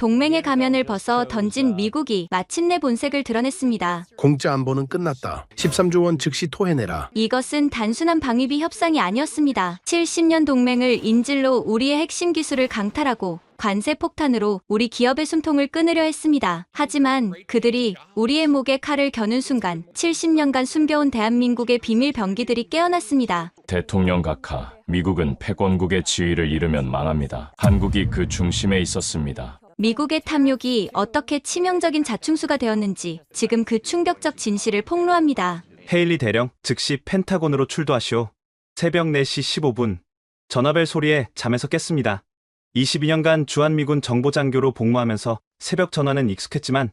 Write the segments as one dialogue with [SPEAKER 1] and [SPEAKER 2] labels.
[SPEAKER 1] 동맹의 가면을 벗어 던진 미국이 마침내 본색을 드러냈습니다.
[SPEAKER 2] 공짜 안보는 끝났다. 13조 원 즉시 토해내라.
[SPEAKER 1] 이것은 단순한 방위비 협상이 아니었습니다. 70년 동맹을 인질로 우리의 핵심 기술을 강탈하고 관세 폭탄으로 우리 기업의 숨통을 끊으려 했습니다. 하지만 그들이 우리의 목에 칼을 겨눈 순간 70년간 숨겨온 대한민국의 비밀 병기들이 깨어났습니다.
[SPEAKER 3] 대통령 각하, 미국은 패권국의 지위를 잃으면 망합니다. 한국이 그 중심에 있었습니다.
[SPEAKER 1] 미국의 탐욕이 어떻게 치명적인 자충수가 되었는지 지금 그 충격적 진실을 폭로합니다.
[SPEAKER 4] 헤일리 대령, 즉시 펜타곤으로 출도하시오. 새벽 4시 15분, 전화벨 소리에 잠에서 깼습니다. 22년간 주한미군 정보장교로 복무하면서 새벽 전화는 익숙했지만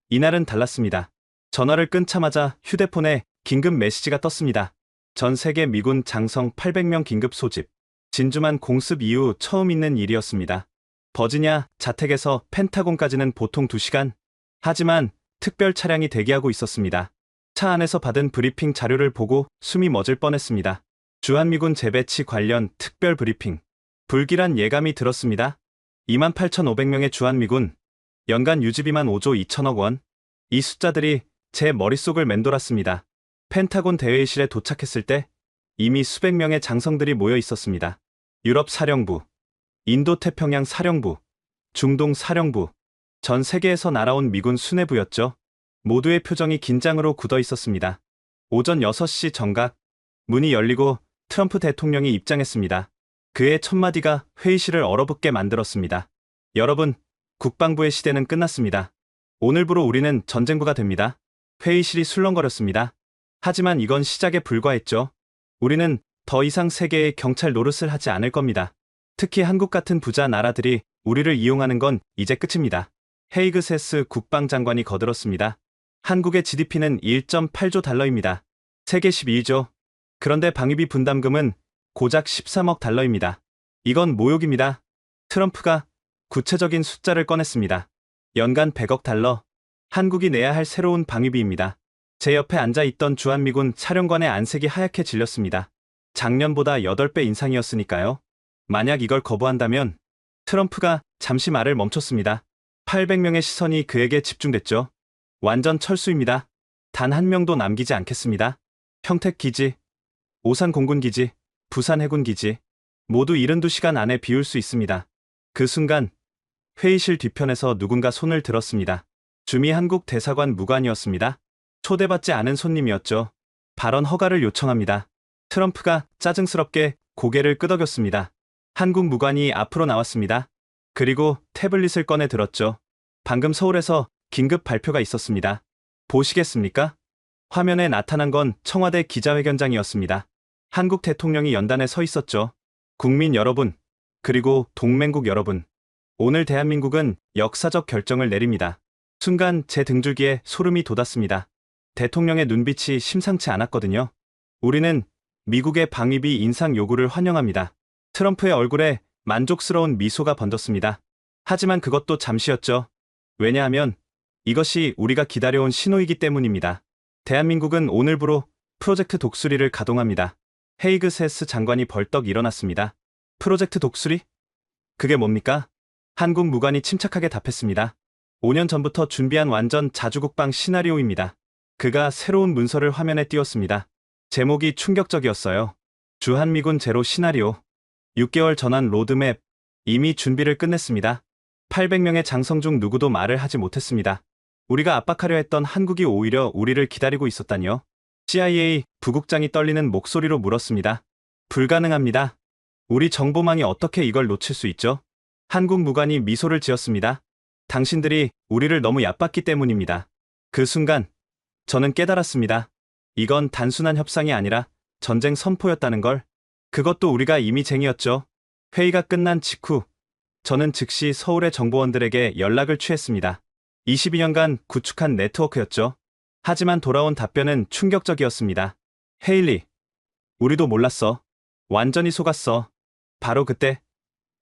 [SPEAKER 4] 이날은 달랐습니다. 전화를 끊자마자 휴대폰에 긴급 메시지가 떴습니다. 전 세계 미군 장성 800명 긴급 소집. 진주만 공습 이후 처음 있는 일이었습니다. 버지니아 자택에서 펜타곤까지는 보통 2시간. 하지만 특별 차량이 대기하고 있었습니다. 차 안에서 받은 브리핑 자료를 보고 숨이 멎을 뻔했습니다. 주한미군 재배치 관련 특별 브리핑. 불길한 예감이 들었습니다. 28,500명의 주한미군, 연간 유지비만 5조 2천억 원. 이 숫자들이 제 머릿속을 맴돌았습니다. 펜타곤 대회의실에 도착했을 때 이미 수백 명의 장성들이 모여 있었습니다. 유럽 사령부, 인도태평양 사령부, 중동 사령부, 전 세계에서 날아온 미군 수뇌부였죠. 모두의 표정이 긴장으로 굳어 있었습니다. 오전 6시 정각, 문이 열리고 트럼프 대통령이 입장했습니다. 그의 첫마디가 회의실을 얼어붙게 만들었습니다. 여러분, 국방부의 시대는 끝났습니다. 오늘부로 우리는 전쟁부가 됩니다. 회의실이 술렁거렸습니다. 하지만 이건 시작에 불과했죠. 우리는 더 이상 세계의 경찰 노릇을 하지 않을 겁니다. 특히 한국 같은 부자 나라들이 우리를 이용하는 건 이제 끝입니다. 헤이그세스 국방장관이 거들었습니다. 한국의 GDP는 1.8조 달러입니다. 세계 12위죠. 그런데 방위비 분담금은 고작 13억 달러입니다. 이건 모욕입니다. 트럼프가 구체적인 숫자를 꺼냈습니다. 연간 100억 달러. 한국이 내야 할 새로운 방위비입니다. 제 옆에 앉아있던 주한미군 사령관의 안색이 하얗게 질렸습니다. 작년보다 8배 인상이었으니까요. 만약 이걸 거부한다면 트럼프가 잠시 말을 멈췄습니다. 800명의 시선이 그에게 집중됐죠. 완전 철수입니다. 단 한 명도 남기지 않겠습니다. 평택기지, 오산공군기지, 부산해군기지 모두 72시간 안에 비울 수 있습니다. 그 순간 회의실 뒤편에서 누군가 손을 들었습니다. 주미 한국 대사관 무관이었습니다. 초대받지 않은 손님이었죠. 발언 허가를 요청합니다. 트럼프가 짜증스럽게 고개를 끄덕였습니다. 한국 무관이 앞으로 나왔습니다. 그리고 태블릿을 꺼내 들었죠. 방금 서울에서 긴급 발표가 있었습니다. 보시겠습니까? 화면에 나타난 건 청와대 기자회견장이었습니다. 한국 대통령이 연단에 서 있었죠. 국민 여러분, 그리고 동맹국 여러분. 오늘 대한민국은 역사적 결정을 내립니다. 순간 제 등줄기에 소름이 돋았습니다. 대통령의 눈빛이 심상치 않았거든요. 우리는 미국의 방위비 인상 요구를 환영합니다. 트럼프의 얼굴에 만족스러운 미소가 번졌습니다. 하지만 그것도 잠시였죠. 왜냐하면 이것이 우리가 기다려온 신호이기 때문입니다. 대한민국은 오늘부로 프로젝트 독수리를 가동합니다. 헤이그세스 장관이 벌떡 일어났습니다. 프로젝트 독수리? 그게 뭡니까? 한국 무관이 침착하게 답했습니다. 5년 전부터 준비한 완전 자주국방 시나리오입니다. 그가 새로운 문서를 화면에 띄웠습니다. 제목이 충격적이었어요. 주한미군 제로 시나리오. 6개월 전환 로드맵. 이미 준비를 끝냈습니다. 800명의 장성 중 누구도 말을 하지 못했습니다. 우리가 압박하려 했던 한국이 오히려 우리를 기다리고 있었다니요. CIA 부국장이 떨리는 목소리로 물었습니다. 불가능합니다. 우리 정보망이 어떻게 이걸 놓칠 수 있죠? 한국 무관이 미소를 지었습니다. 당신들이 우리를 너무 얕봤기 때문입니다. 그 순간 저는 깨달았습니다. 이건 단순한 협상이 아니라 전쟁 선포였다는 걸. 그것도 우리가 이미쟁이였죠. 회의가 끝난 직후 저는 즉시 서울의 정보원들에게 연락을 취했습니다. 22년간 구축한 네트워크였죠. 하지만 돌아온 답변은 충격적이었습니다. 헤일리, 우리도 몰랐어. 완전히 속았어. 바로 그때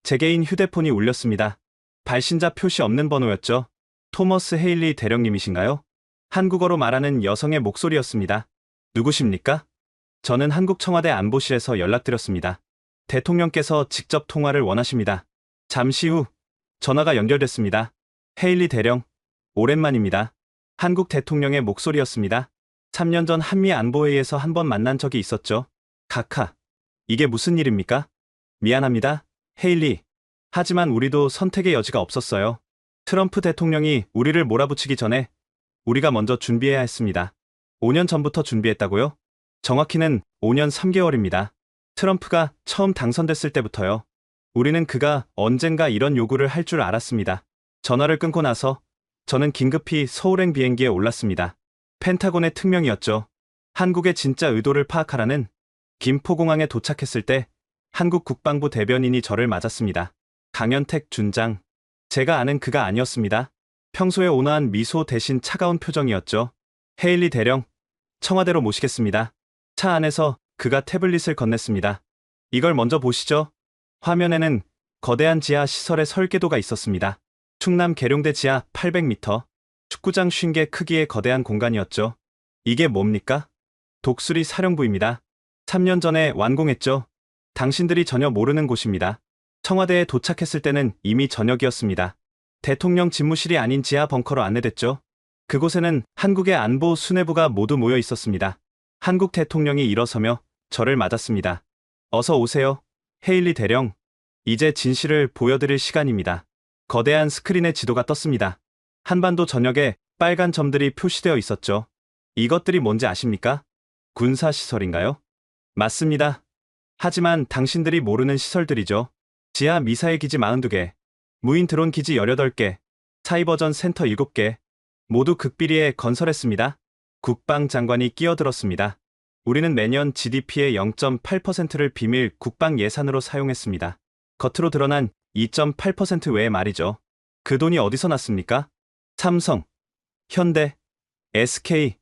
[SPEAKER 4] 제 개인 휴대폰이 울렸습니다. 발신자 표시 없는 번호였죠. 토머스 헤일리 대령님이신가요? 한국어로 말하는 여성의 목소리였습니다. 누구십니까? 저는 한국 청와대 안보실에서 연락드렸습니다. 대통령께서 직접 통화를 원하십니다. 잠시 후 전화가 연결됐습니다. 헤일리 대령, 오랜만입니다. 한국 대통령의 목소리였습니다. 3년 전 한미 안보회의에서 한번 만난 적이 있었죠. 카카. 이게 무슨 일입니까? 미안합니다, 헤일리. 하지만 우리도 선택의 여지가 없었어요. 트럼프 대통령이 우리를 몰아붙이기 전에 우리가 먼저 준비해야 했습니다. 5년 전부터 준비했다고요? 정확히는 5년 3개월입니다. 트럼프가 처음 당선됐을 때부터요. 우리는 그가 언젠가 이런 요구를 할 줄 알았습니다. 전화를 끊고 나서 저는 긴급히 서울행 비행기에 올랐습니다. 펜타곤의 특명이었죠. 한국의 진짜 의도를 파악하라는. 김포공항에 도착했을 때 한국 국방부 대변인이 저를 맞았습니다. 강현택 준장. 제가 아는 그가 아니었습니다. 평소에 온화한 미소 대신 차가운 표정이었죠. 헤일리 대령, 청와대로 모시겠습니다. 차 안에서 그가 태블릿을 건넸습니다. 이걸 먼저 보시죠. 화면에는 거대한 지하 시설의 설계도가 있었습니다. 충남 계룡대 지하 800m, 축구장 50개 크기의 거대한 공간이었죠. 이게 뭡니까? 독수리 사령부입니다. 3년 전에 완공했죠. 당신들이 전혀 모르는 곳입니다. 청와대에 도착했을 때는 이미 저녁이었습니다. 대통령 집무실이 아닌 지하 벙커로 안내됐죠. 그곳에는 한국의 안보 수뇌부가 모두 모여 있었습니다. 한국 대통령이 일어서며 저를 맞았습니다. 어서 오세요, 헤일리 대령. 이제 진실을 보여드릴 시간입니다. 거대한 스크린에 지도가 떴습니다. 한반도 전역에 빨간 점들이 표시되어 있었죠. 이것들이 뭔지 아십니까? 군사시설인가요? 맞습니다. 하지만 당신들이 모르는 시설들이죠. 지하 미사일 기지 42개, 무인 드론 기지 18개, 사이버전 센터 7개, 모두 극비리에 건설했습니다. 국방장관이 끼어들었습니다. 우리는 매년 GDP의 0.8%를 비밀 국방 예산으로 사용했습니다. 겉으로 드러난 2.8% 외에 말이죠. 그 돈이 어디서 났습니까? 삼성, 현대, SK,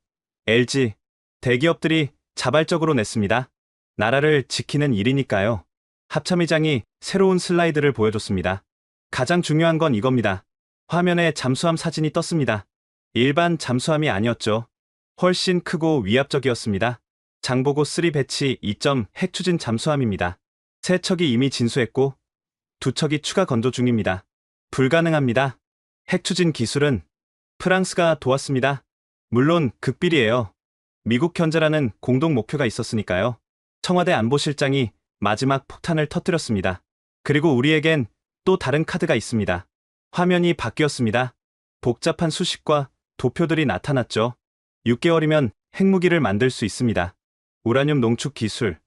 [SPEAKER 4] LG, 대기업들이 자발적으로 냈습니다. 나라를 지키는 일이니까요. 합참의장이 새로운 슬라이드를 보여줬습니다. 가장 중요한 건 이겁니다. 화면에 잠수함 사진이 떴습니다. 일반 잠수함이 아니었죠. 훨씬 크고 위압적이었습니다. 장보고 3 배치 2점 핵추진 잠수함입니다. 3척이 이미 진수했고 2척이 추가 건조 중입니다. 불가능합니다. 핵추진 기술은 프랑스가 도왔습니다. 물론 극비리예요. 미국 견제라는 공동 목표가 있었으니까요. 청와대 안보실장이 마지막 폭탄을 터뜨렸습니다. 그리고 우리에겐 또 다른 카드가 있습니다. 화면이 바뀌었습니다. 복잡한 수식과 도표들이 나타났죠. 6개월이면 핵무기를 만들 수 있습니다. 우라늄 농축 기술,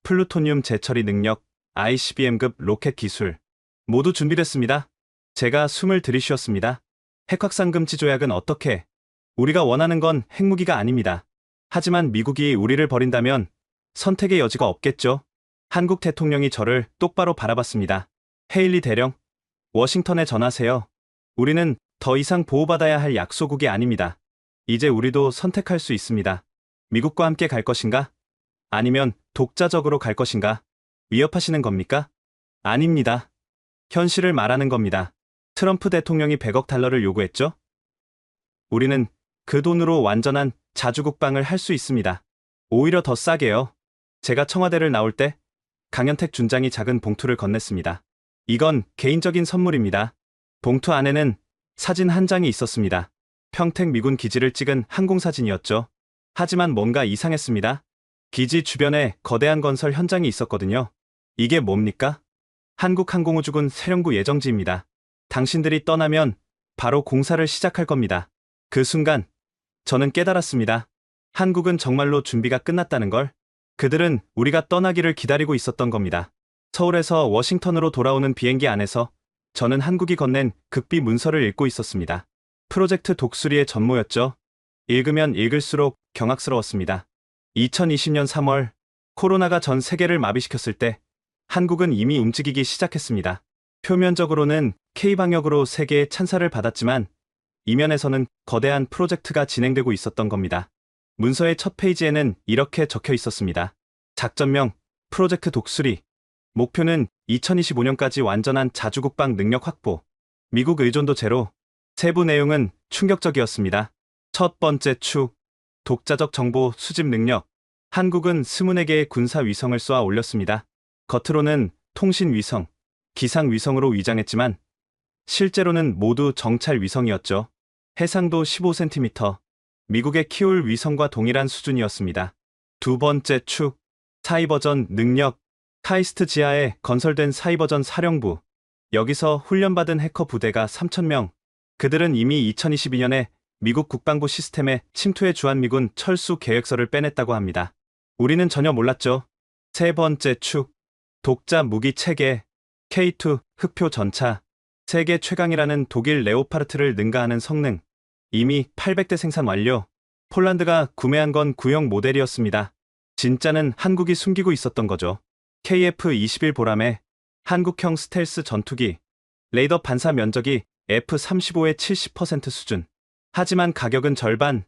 [SPEAKER 4] 플루토늄 재처리 능력, ICBM급 로켓 기술 모두 준비됐습니다. 제가 숨을 들이쉬었습니다. 핵확산 금지 조약은 어떻게? 우리가 원하는 건 핵무기가 아닙니다. 하지만 미국이 우리를 버린다면 선택의 여지가 없겠죠. 한국 대통령이 저를 똑바로 바라봤습니다. 헤일리 대령, 워싱턴에 전하세요. 우리는 더 이상 보호받아야 할 약소국이 아닙니다. 이제 우리도 선택할 수 있습니다. 미국과 함께 갈 것인가? 아니면 독자적으로 갈 것인가? 위협하시는 겁니까? 아닙니다. 현실을 말하는 겁니다. 트럼프 대통령이 100억 달러를 요구했죠? 우리는 그 돈으로 완전한 자주국방을 할 수 있습니다. 오히려 더 싸게요. 제가 청와대를 나올 때 강현택 준장이 작은 봉투를 건넸습니다. 이건 개인적인 선물입니다. 봉투 안에는 사진 한 장이 있었습니다. 평택 미군 기지를 찍은 항공사진이었죠. 하지만 뭔가 이상했습니다. 기지 주변에 거대한 건설 현장이 있었거든요. 이게 뭡니까? 한국항공우주군 세령구 예정지입니다. 당신들이 떠나면 바로 공사를 시작할 겁니다. 그 순간 저는 깨달았습니다. 한국은 정말로 준비가 끝났다는 걸. 그들은 우리가 떠나기를 기다리고 있었던 겁니다. 서울에서 워싱턴으로 돌아오는 비행기 안에서 저는 한국이 건넨 극비 문서를 읽고 있었습니다. 프로젝트 독수리의 전모였죠. 읽으면 읽을수록 경악스러웠습니다. 2020년 3월 코로나가 전 세계를 마비시켰을 때 한국은 이미 움직이기 시작했습니다. 표면적으로는 K방역으로 세계의 찬사를 받았지만 이면에서는 거대한 프로젝트가 진행되고 있었던 겁니다. 문서의 첫 페이지에는 이렇게 적혀 있었습니다. 작전명 프로젝트 독수리. 목표는 2025년까지 완전한 자주국방 능력 확보. 미국 의존도 제로. 세부 내용은 충격적이었습니다. 첫 번째 축. 독자적 정보 수집 능력. 한국은 24개의 군사 위성을 쏘아 올렸습니다. 겉으로는 통신 위성, 기상 위성으로 위장했지만 실제로는 모두 정찰 위성이었죠. 해상도 15cm, 미국의 키올 위성과 동일한 수준이었습니다. 두 번째 축, 사이버전 능력, 카이스트 지하에 건설된 사이버전 사령부. 여기서 훈련받은 해커 부대가 3,000명. 그들은 이미 2022년에 미국 국방부 시스템에 침투해 주한미군 철수 계획서를 빼냈다고 합니다. 우리는 전혀 몰랐죠. 세 번째 축, 독자 무기 체계, K2 흑표 전차, 세계 최강이라는 독일 레오파르트를 능가하는 성능. 이미 800대 생산 완료. 폴란드가 구매한 건 구형 모델이었습니다. 진짜는 한국이 숨기고 있었던 거죠. KF-21 보람에 한국형 스텔스 전투기, 레이더 반사 면적이 F-35의 70% 수준. 하지만 가격은 절반.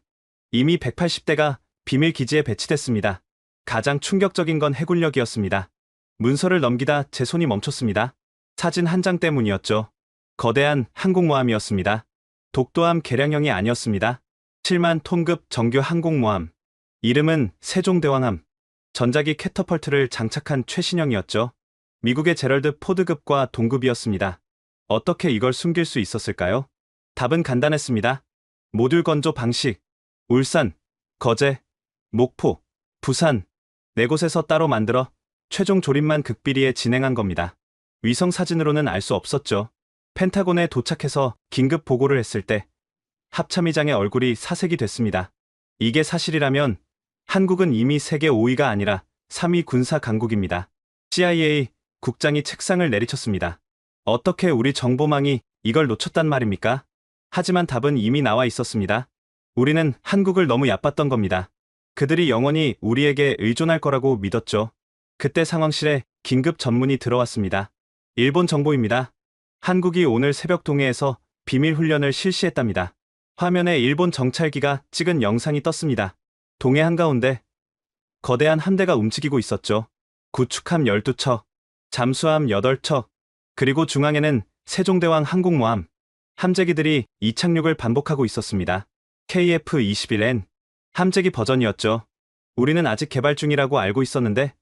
[SPEAKER 4] 이미 180대가 비밀 기지에 배치됐습니다. 가장 충격적인 건 해군력이었습니다. 문서를 넘기다 제 손이 멈췄습니다. 사진 한 장 때문이었죠. 거대한 항공모함이었습니다. 독도함 개량형이 아니었습니다. 7만 톤급 정규 항공모함. 이름은 세종대왕함. 전자기 캐터펄트를 장착한 최신형이었죠. 미국의 제럴드 포드급과 동급이었습니다. 어떻게 이걸 숨길 수 있었을까요? 답은 간단했습니다. 모듈 건조 방식. 울산, 거제, 목포, 부산, 네 곳에서 따로 만들어 최종 조립만 극비리에 진행한 겁니다. 위성 사진으로는 알 수 없었죠. 펜타곤에 도착해서 긴급 보고를 했을 때 합참의장의 얼굴이 사색이 됐습니다. 이게 사실이라면 한국은 이미 세계 5위가 아니라 3위 군사 강국입니다. CIA 국장이 책상을 내리쳤습니다. 어떻게 우리 정보망이 이걸 놓쳤단 말입니까? 하지만 답은 이미 나와 있었습니다. 우리는 한국을 너무 얕봤던 겁니다. 그들이 영원히 우리에게 의존할 거라고 믿었죠. 그때 상황실에 긴급 전문이 들어왔습니다. 일본 정보입니다. 한국이 오늘 새벽 동해에서 비밀 훈련을 실시했답니다. 화면에 일본 정찰기가 찍은 영상이 떴습니다. 동해 한가운데 거대한 함대가 움직이고 있었죠. 구축함 12척, 잠수함 8척, 그리고 중앙에는 세종대왕 항공모함. 함재기들이 이착륙을 반복하고 있었습니다. KF-21N 함재기 버전이었죠. 우리는 아직 개발 중이라고 알고 있었는데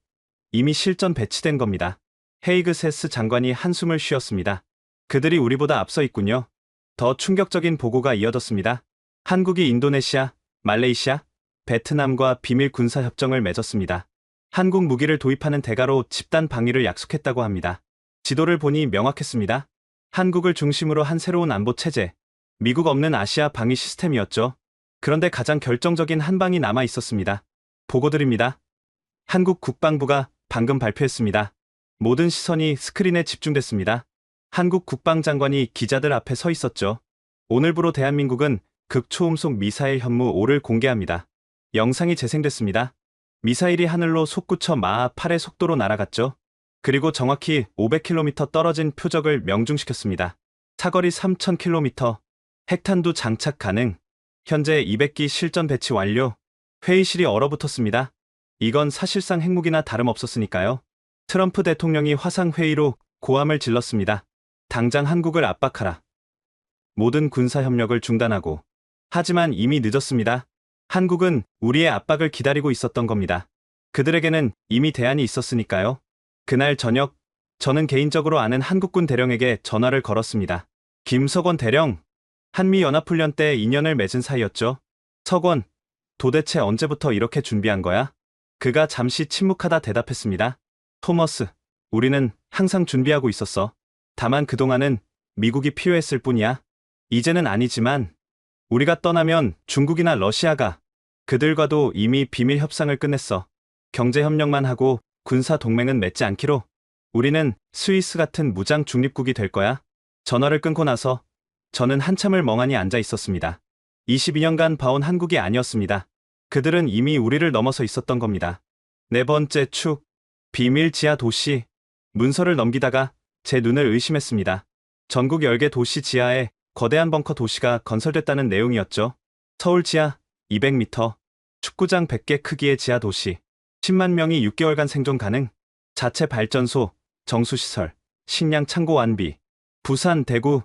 [SPEAKER 4] 이미 실전 배치된 겁니다. 헤이그 세스 장관이 한숨을 쉬었습니다. 그들이 우리보다 앞서 있군요. 더 충격적인 보고가 이어졌습니다. 한국이 인도네시아, 말레이시아, 베트남과 비밀 군사 협정을 맺었습니다. 한국 무기를 도입하는 대가로 집단 방위를 약속했다고 합니다. 지도를 보니 명확했습니다. 한국을 중심으로 한 새로운 안보 체제, 미국 없는 아시아 방위 시스템이었죠. 그런데 가장 결정적인 한 방이 남아 있었습니다. 보고드립니다. 한국 국방부가 방금 발표했습니다. 모든 시선이 스크린에 집중됐습니다. 한국 국방장관이 기자들 앞에 서 있었죠. 오늘부로 대한민국은 극초음속 미사일 현무 5를 공개합니다. 영상이 재생됐습니다. 미사일이 하늘로 솟구쳐 마하 8의 속도로 날아갔죠. 그리고 정확히 500km 떨어진 표적을 명중시켰습니다. 사거리 3000km, 핵탄두 장착 가능. 현재 200기 실전 배치 완료. 회의실이 얼어붙었습니다. 이건 사실상 핵무기나 다름없었으니까요. 트럼프 대통령이 화상회의로 고함을 질렀습니다. 당장 한국을 압박하라. 모든 군사협력을 중단하고. 하지만 이미 늦었습니다. 한국은 우리의 압박을 기다리고 있었던 겁니다. 그들에게는 이미 대안이 있었으니까요. 그날 저녁, 저는 개인적으로 아는 한국군 대령에게 전화를 걸었습니다. 김석원 대령, 한미연합훈련 때 인연을 맺은 사이였죠. 석원, 도대체 언제부터 이렇게 준비한 거야? 그가 잠시 침묵하다 대답했습니다. 토머스, 우리는 항상 준비하고 있었어. 다만 그동안은 미국이 필요했을 뿐이야. 이제는 아니지만 우리가 떠나면 중국이나 러시아가 그들과도 이미 비밀 협상을 끝냈어. 경제협력만 하고 군사 동맹은 맺지 않기로. 우리는 스위스 같은 무장 중립국이 될 거야. 전화를 끊고 나서 저는 한참을 멍하니 앉아 있었습니다. 22년간 봐온 한국이 아니었습니다. 그들은 이미 우리를 넘어서 있었던 겁니다. 네 번째 축, 비밀 지하 도시. 문서를 넘기다가 제 눈을 의심했습니다. 전국 10개 도시 지하에 거대한 벙커 도시가 건설됐다는 내용이었죠. 서울 지하 200m, 축구장 100개 크기의 지하 도시, 10만 명이 6개월간 생존 가능, 자체 발전소, 정수시설, 식량 창고 완비, 부산, 대구,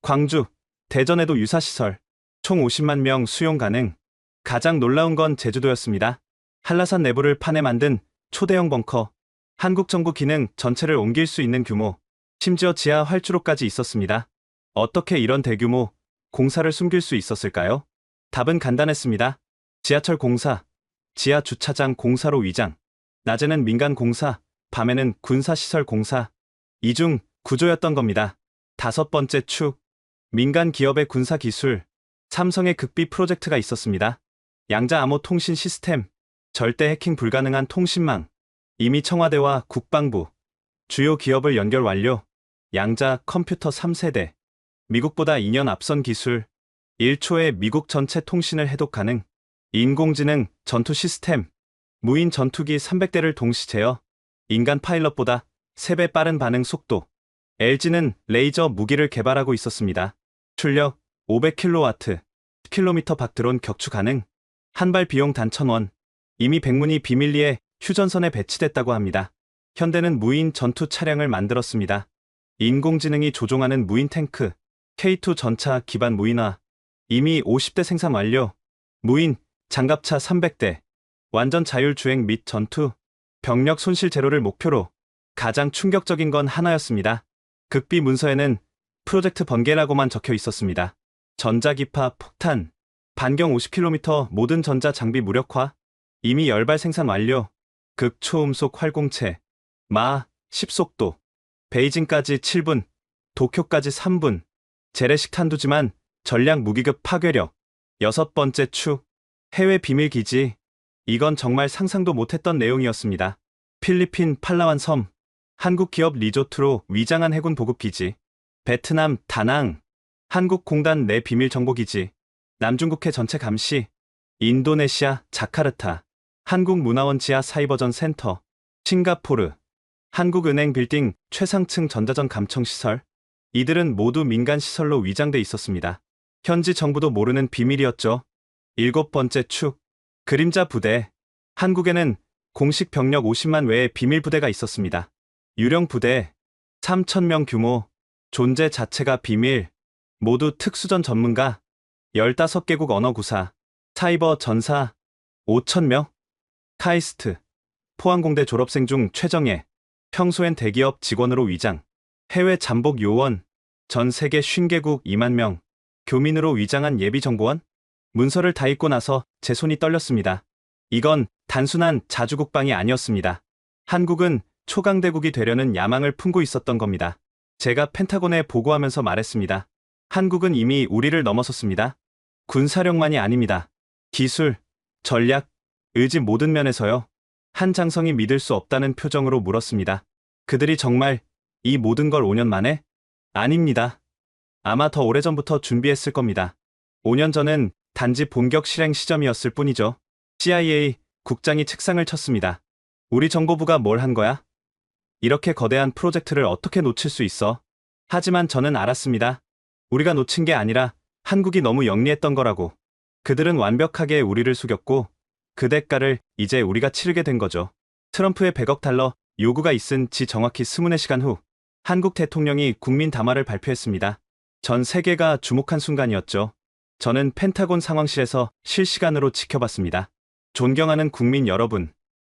[SPEAKER 4] 광주, 대전에도 유사시설, 총 50만 명 수용 가능. 가장 놀라운 건 제주도였습니다. 한라산 내부를 파내 만든 초대형 벙커, 한국 정부 기능 전체를 옮길 수 있는 규모, 심지어 지하 활주로까지 있었습니다. 어떻게 이런 대규모 공사를 숨길 수 있었을까요? 답은 간단했습니다. 지하철 공사, 지하 주차장 공사로 위장, 낮에는 민간 공사, 밤에는 군사시설 공사, 이중 구조였던 겁니다. 다섯 번째 축, 민간 기업의 군사 기술, 삼성의 극비 프로젝트가 있었습니다. 양자 암호 통신 시스템, 절대 해킹 불가능한 통신망, 이미 청와대와 국방부, 주요 기업을 연결 완료, 양자 컴퓨터 3세대, 미국보다 2년 앞선 기술, 1초에 미국 전체 통신을 해독 가능, 인공지능 전투 시스템, 무인 전투기 300대를 동시 제어, 인간 파일럿보다 3배 빠른 반응 속도, LG는 레이저 무기를 개발하고 있었습니다. 출력 500kW, 10km 밖 드론 격추 가능, 한 발 비용 단 1,000원, 이미 백문이 비밀리에 휴전선에 배치됐다고 합니다. 현대는 무인 전투 차량을 만들었습니다. 인공지능이 조종하는 무인 탱크, K2 전차 기반 무인화, 이미 50대 생산 완료, 무인 장갑차 300대, 완전 자율 주행 및 전투, 병력 손실 제로를 목표로 가장 충격적인 건 하나였습니다. 극비 문서에는 프로젝트 번개라고만 적혀 있었습니다. 전자기파 폭탄, 반경 50km 모든 전자 장비 무력화, 이미 열발 생산 완료, 극초음속 활공체, 마 10속도, 베이징까지 7분, 도쿄까지 3분, 재래식 탄두지만 전략 무기급 파괴력. 여섯 번째 축, 해외 비밀기지. 이건 정말 상상도 못했던 내용이었습니다. 필리핀 팔라완 섬, 한국 기업 리조트로 위장한 해군 보급기지, 베트남 다낭, 한국 공단 내 비밀 정보기지, 남중국해 전체 감시, 인도네시아 자카르타, 한국문화원 지하 사이버전 센터, 싱가포르, 한국은행 빌딩 최상층 전자전 감청시설, 이들은 모두 민간 시설로 위장돼 있었습니다. 현지 정부도 모르는 비밀이었죠. 일곱 번째 축, 그림자 부대. 한국에는 공식 병력 50만 외에 비밀 부대가 있었습니다. 유령 부대, 3,000명 규모, 존재 자체가 비밀, 모두 특수전 전문가, 15개국 언어구사, 사이버 전사, 5,000명, 카이스트, 포항공대 졸업생 중 최정예, 평소엔 대기업 직원으로 위장, 해외 잠복 요원, 전 세계 50개국 2만 명, 교민으로 위장한 예비정보원? 문서를 다 읽고 나서 제 손이 떨렸습니다. 이건 단순한 자주국방이 아니었습니다. 한국은 초강대국이 되려는 야망을 품고 있었던 겁니다. 제가 펜타곤에 보고하면서 말했습니다. 한국은 이미 우리를 넘어섰습니다. 군사력만이 아닙니다. 기술, 전략, 의지 모든 면에서요. 한장성이 믿을 수 없다는 표정으로 물었습니다. 그들이 정말 이 모든 걸 5년 만에? 아닙니다. 아마 더 오래전부터 준비했을 겁니다. 5년 전은 단지 본격 실행 시점이었을 뿐이죠. CIA 국장이 책상을 쳤습니다. 우리 정보부가 뭘 한 거야? 이렇게 거대한 프로젝트를 어떻게 놓칠 수 있어? 하지만 저는 알았습니다. 우리가 놓친 게 아니라 한국이 너무 영리했던 거라고. 그들은 완벽하게 우리를 속였고 그 대가를 이제 우리가 치르게 된 거죠. 트럼프의 100억 달러 요구가 있은 지 정확히 24시간 후 한국 대통령이 국민 담화를 발표했습니다. 전 세계가 주목한 순간이었죠. 저는 펜타곤 상황실에서 실시간으로 지켜봤습니다. 존경하는 국민 여러분,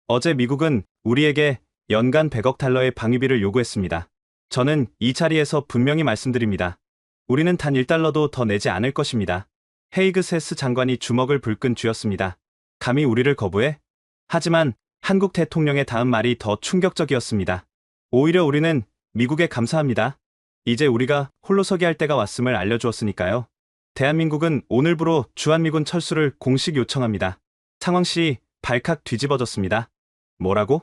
[SPEAKER 4] 어제 미국은 우리에게 연간 100억 달러의 방위비를 요구했습니다. 저는 이 자리에서 분명히 말씀드립니다. 우리는 단 1달러도 더 내지 않을 것입니다. 헤이그세스 장관이 주먹을 불끈 쥐었습니다. 감히 우리를 거부해? 하지만 한국 대통령의 다음 말이 더 충격적이었습니다. 오히려 우리는 미국에 감사합니다. 이제 우리가 홀로서기 할 때가 왔음을 알려주었으니까요. 대한민국은 오늘부로 주한미군 철수를 공식 요청합니다. 상황실이 발칵 뒤집어졌습니다. 뭐라고?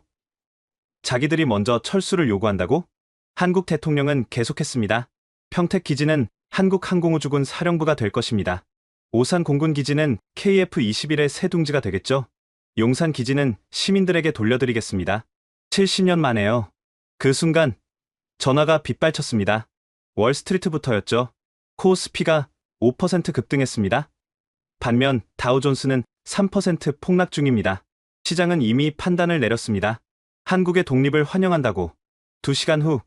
[SPEAKER 4] 자기들이 먼저 철수를 요구한다고? 한국 대통령은 계속했습니다. 평택 기지는 한국항공우주군 사령부가 될 것입니다. 오산 공군기지는 KF-21의 새 둥지가 되겠죠? 용산 기지는 시민들에게 돌려드리겠습니다. 70년 만에요. 그 순간 전화가 빗발쳤습니다. 월스트리트부터였죠. 코스피가 5% 급등했습니다. 반면 다우존스는 3% 폭락 중입니다. 시장은 이미 판단을 내렸습니다. 한국의 독립을 환영한다고. 2시간 후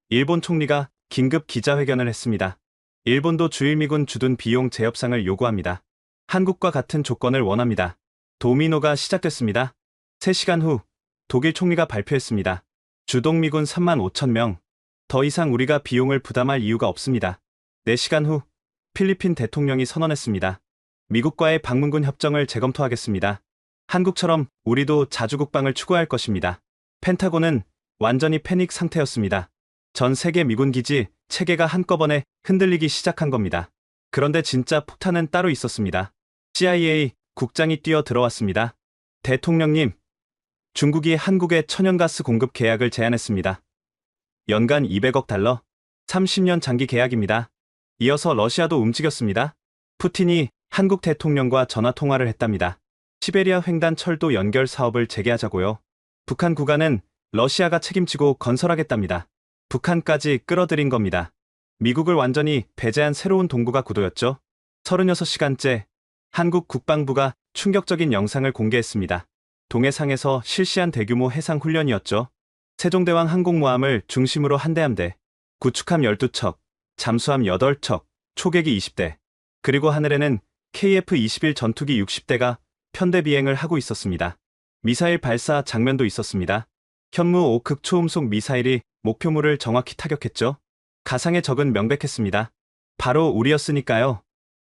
[SPEAKER 4] 일본 총리가 긴급 기자회견을 했습니다. 일본도 주일미군 주둔 비용 재협상을 요구합니다. 한국과 같은 조건을 원합니다. 도미노가 시작됐습니다. 3시간 후 독일 총리가 발표했습니다. 주동미군 35,000명. 더 이상 우리가 비용을 부담할 이유가 없습니다. 4시간 후 필리핀 대통령이 선언했습니다. 미국과의 방문군 협정을 재검토하겠습니다. 한국처럼 우리도 자주 국방을 추구할 것입니다. 펜타곤은 완전히 패닉 상태였습니다. 전 세계 미군 기지 체계가 한꺼번에 흔들리기 시작한 겁니다. 그런데 진짜 폭탄은 따로 있었습니다. CIA 국장이 뛰어 들어왔습니다. 대통령님, 중국이 한국에 천연가스 공급 계약을 제안했습니다. 연간 200억 달러, 30년 장기 계약입니다. 이어서 러시아도 움직였습니다. 푸틴이 한국 대통령과 전화 통화를 했답니다. 시베리아 횡단 철도 연결 사업을 재개하자고요. 북한 구간은 러시아가 책임지고 건설하겠답니다. 북한까지 끌어들인 겁니다. 미국을 완전히 배제한 새로운 동구가 구도였죠. 36시간째 한국 국방부가 충격적인 영상을 공개했습니다. 동해상에서 실시한 대규모 해상 훈련이었죠. 세종대왕 항공모함을 중심으로 한 대 함대, 구축함 12척, 잠수함 8척, 초계기 20대, 그리고 하늘에는 KF-21 전투기 60대가 편대 비행을 하고 있었습니다. 미사일 발사 장면도 있었습니다. 현무 5극 초음속 미사일이 목표물을 정확히 타격했죠. 가상의 적은 명백했습니다. 바로 우리였으니까요.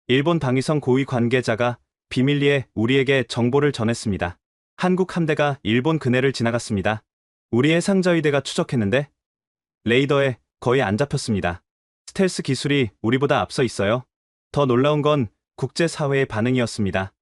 [SPEAKER 4] 일본 방위성 고위 관계자가 비밀리에 우리에게 정보를 전했습니다. 한국 함대가 일본 근해를 지나갔습니다. 우리 해상자위대가 추적했는데 레이더에 거의 안 잡혔습니다. 스텔스 기술이 우리보다 앞서 있어요. 더 놀라운 건 국제사회의 반응이었습니다.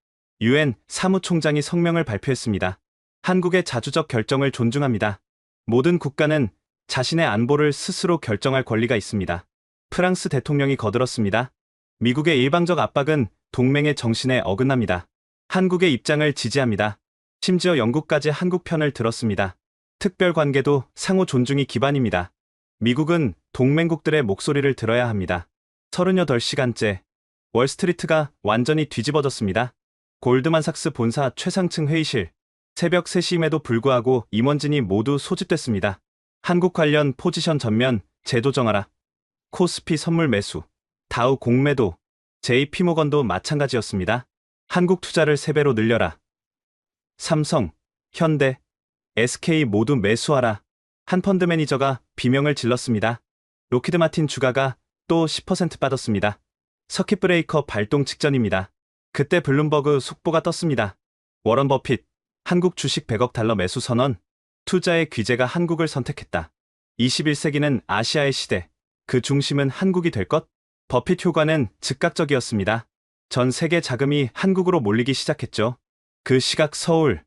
[SPEAKER 4] UN 사무총장이 성명을 발표했습니다. 한국의 자주적 결정을 존중합니다. 모든 국가는 자신의 안보를 스스로 결정할 권리가 있습니다. 프랑스 대통령이 거들었습니다. 미국의 일방적 압박은 동맹의 정신에 어긋납니다. 한국의 입장을 지지합니다. 심지어 영국까지 한국 편을 들었습니다. 특별관계도 상호 존중이 기반입니다. 미국은 동맹국들의 목소리를 들어야 합니다. 38시간째 월스트리트가 완전히 뒤집어졌습니다. 골드만삭스 본사 최상층 회의실. 새벽 3시임에도 불구하고 임원진이 모두 소집됐습니다. 한국 관련 포지션 전면 제도 정하라. 코스피 선물 매수, 다우 공매도, JP모건도 마찬가지였습니다. 한국 투자를 3배로 늘려라. 삼성, 현대, SK 모두 매수하라. 한 펀드 매니저가 비명을 질렀습니다. 로키드 마틴 주가가 또 10% 빠졌습니다. 서킷 브레이커 발동 직전입니다. 그때 블룸버그 속보가 떴습니다. 워런 버핏, 한국 주식 100억 달러 매수 선언. 투자의 귀재가 한국을 선택했다. 21세기는 아시아의 시대. 그 중심은 한국이 될 것? 버핏 효과는 즉각적이었습니다. 전 세계 자금이 한국으로 몰리기 시작했죠. 그 시각 서울,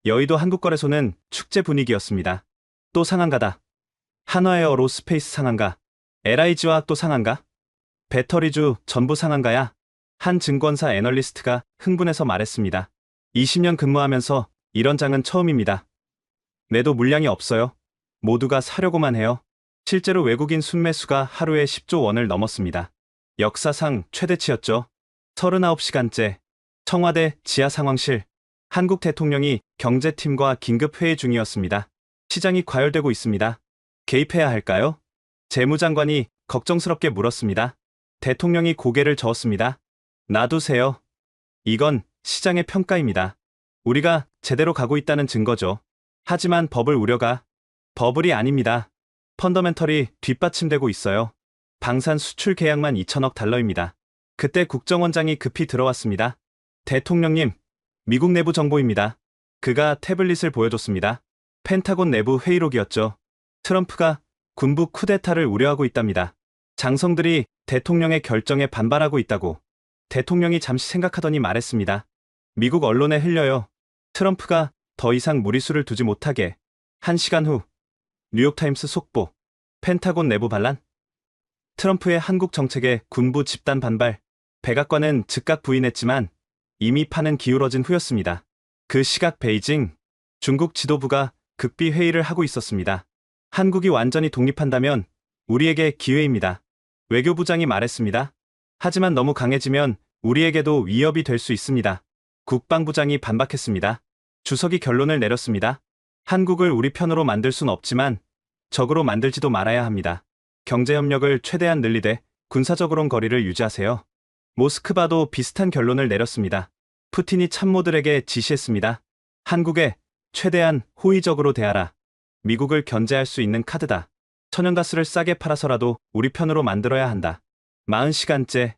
[SPEAKER 4] 여의도 한국거래소는 축제 분위기였습니다. 또 상한가다. 한화에어 로스페이스 상한가. LIG와 또 상한가? 배터리주 전부 상한가야? 한 증권사 애널리스트가 흥분해서 말했습니다. 20년 근무하면서 이런 장은 처음입니다. 매도 물량이 없어요. 모두가 사려고만 해요. 실제로 외국인 순매수가 하루에 10조 원을 넘었습니다. 역사상 최대치였죠. 39시간째 청와대 지하 상황실. 한국 대통령이 경제팀과 긴급 회의 중이었습니다. 시장이 과열되고 있습니다. 개입해야 할까요? 재무장관이 걱정스럽게 물었습니다. 대통령이 고개를 저었습니다. 놔두세요. 이건 시장의 평가입니다. 우리가 제대로 가고 있다는 증거죠. 하지만 버블 우려가 버블이 아닙니다. 펀더멘털이 뒷받침되고 있어요. 방산 수출 계약만 2천억 달러입니다. 그때 국정원장이 급히 들어왔습니다. 대통령님, 미국 내부 정보입니다. 그가 태블릿을 보여줬습니다. 펜타곤 내부 회의록이었죠. 트럼프가 군부 쿠데타를 우려하고 있답니다. 장성들이 대통령의 결정에 반발하고 있다고. 대통령이 잠시 생각하더니 말했습니다. 미국 언론에 흘려요. 트럼프가 더 이상 무리수를 두지 못하게. 1시간 후 뉴욕타임스 속보. 펜타곤 내부 반란? 트럼프의 한국 정책에 군부 집단 반발. 백악관은 즉각 부인했지만 이미 판은 기울어진 후였습니다. 그 시각 베이징, 중국 지도부가 극비 회의를 하고 있었습니다. 한국이 완전히 독립한다면 우리에게 기회입니다. 외교부장이 말했습니다. 하지만 너무 강해지면 우리에게도 위협이 될 수 있습니다. 국방부장이 반박했습니다. 주석이 결론을 내렸습니다. 한국을 우리 편으로 만들 순 없지만 적으로 만들지도 말아야 합니다. 경제협력을 최대한 늘리되 군사적으로는 거리를 유지하세요. 모스크바도 비슷한 결론을 내렸습니다. 푸틴이 참모들에게 지시했습니다. 한국에 최대한 호의적으로 대하라. 미국을 견제할 수 있는 카드다. 천연가스를 싸게 팔아서라도 우리 편으로 만들어야 한다. 40시간째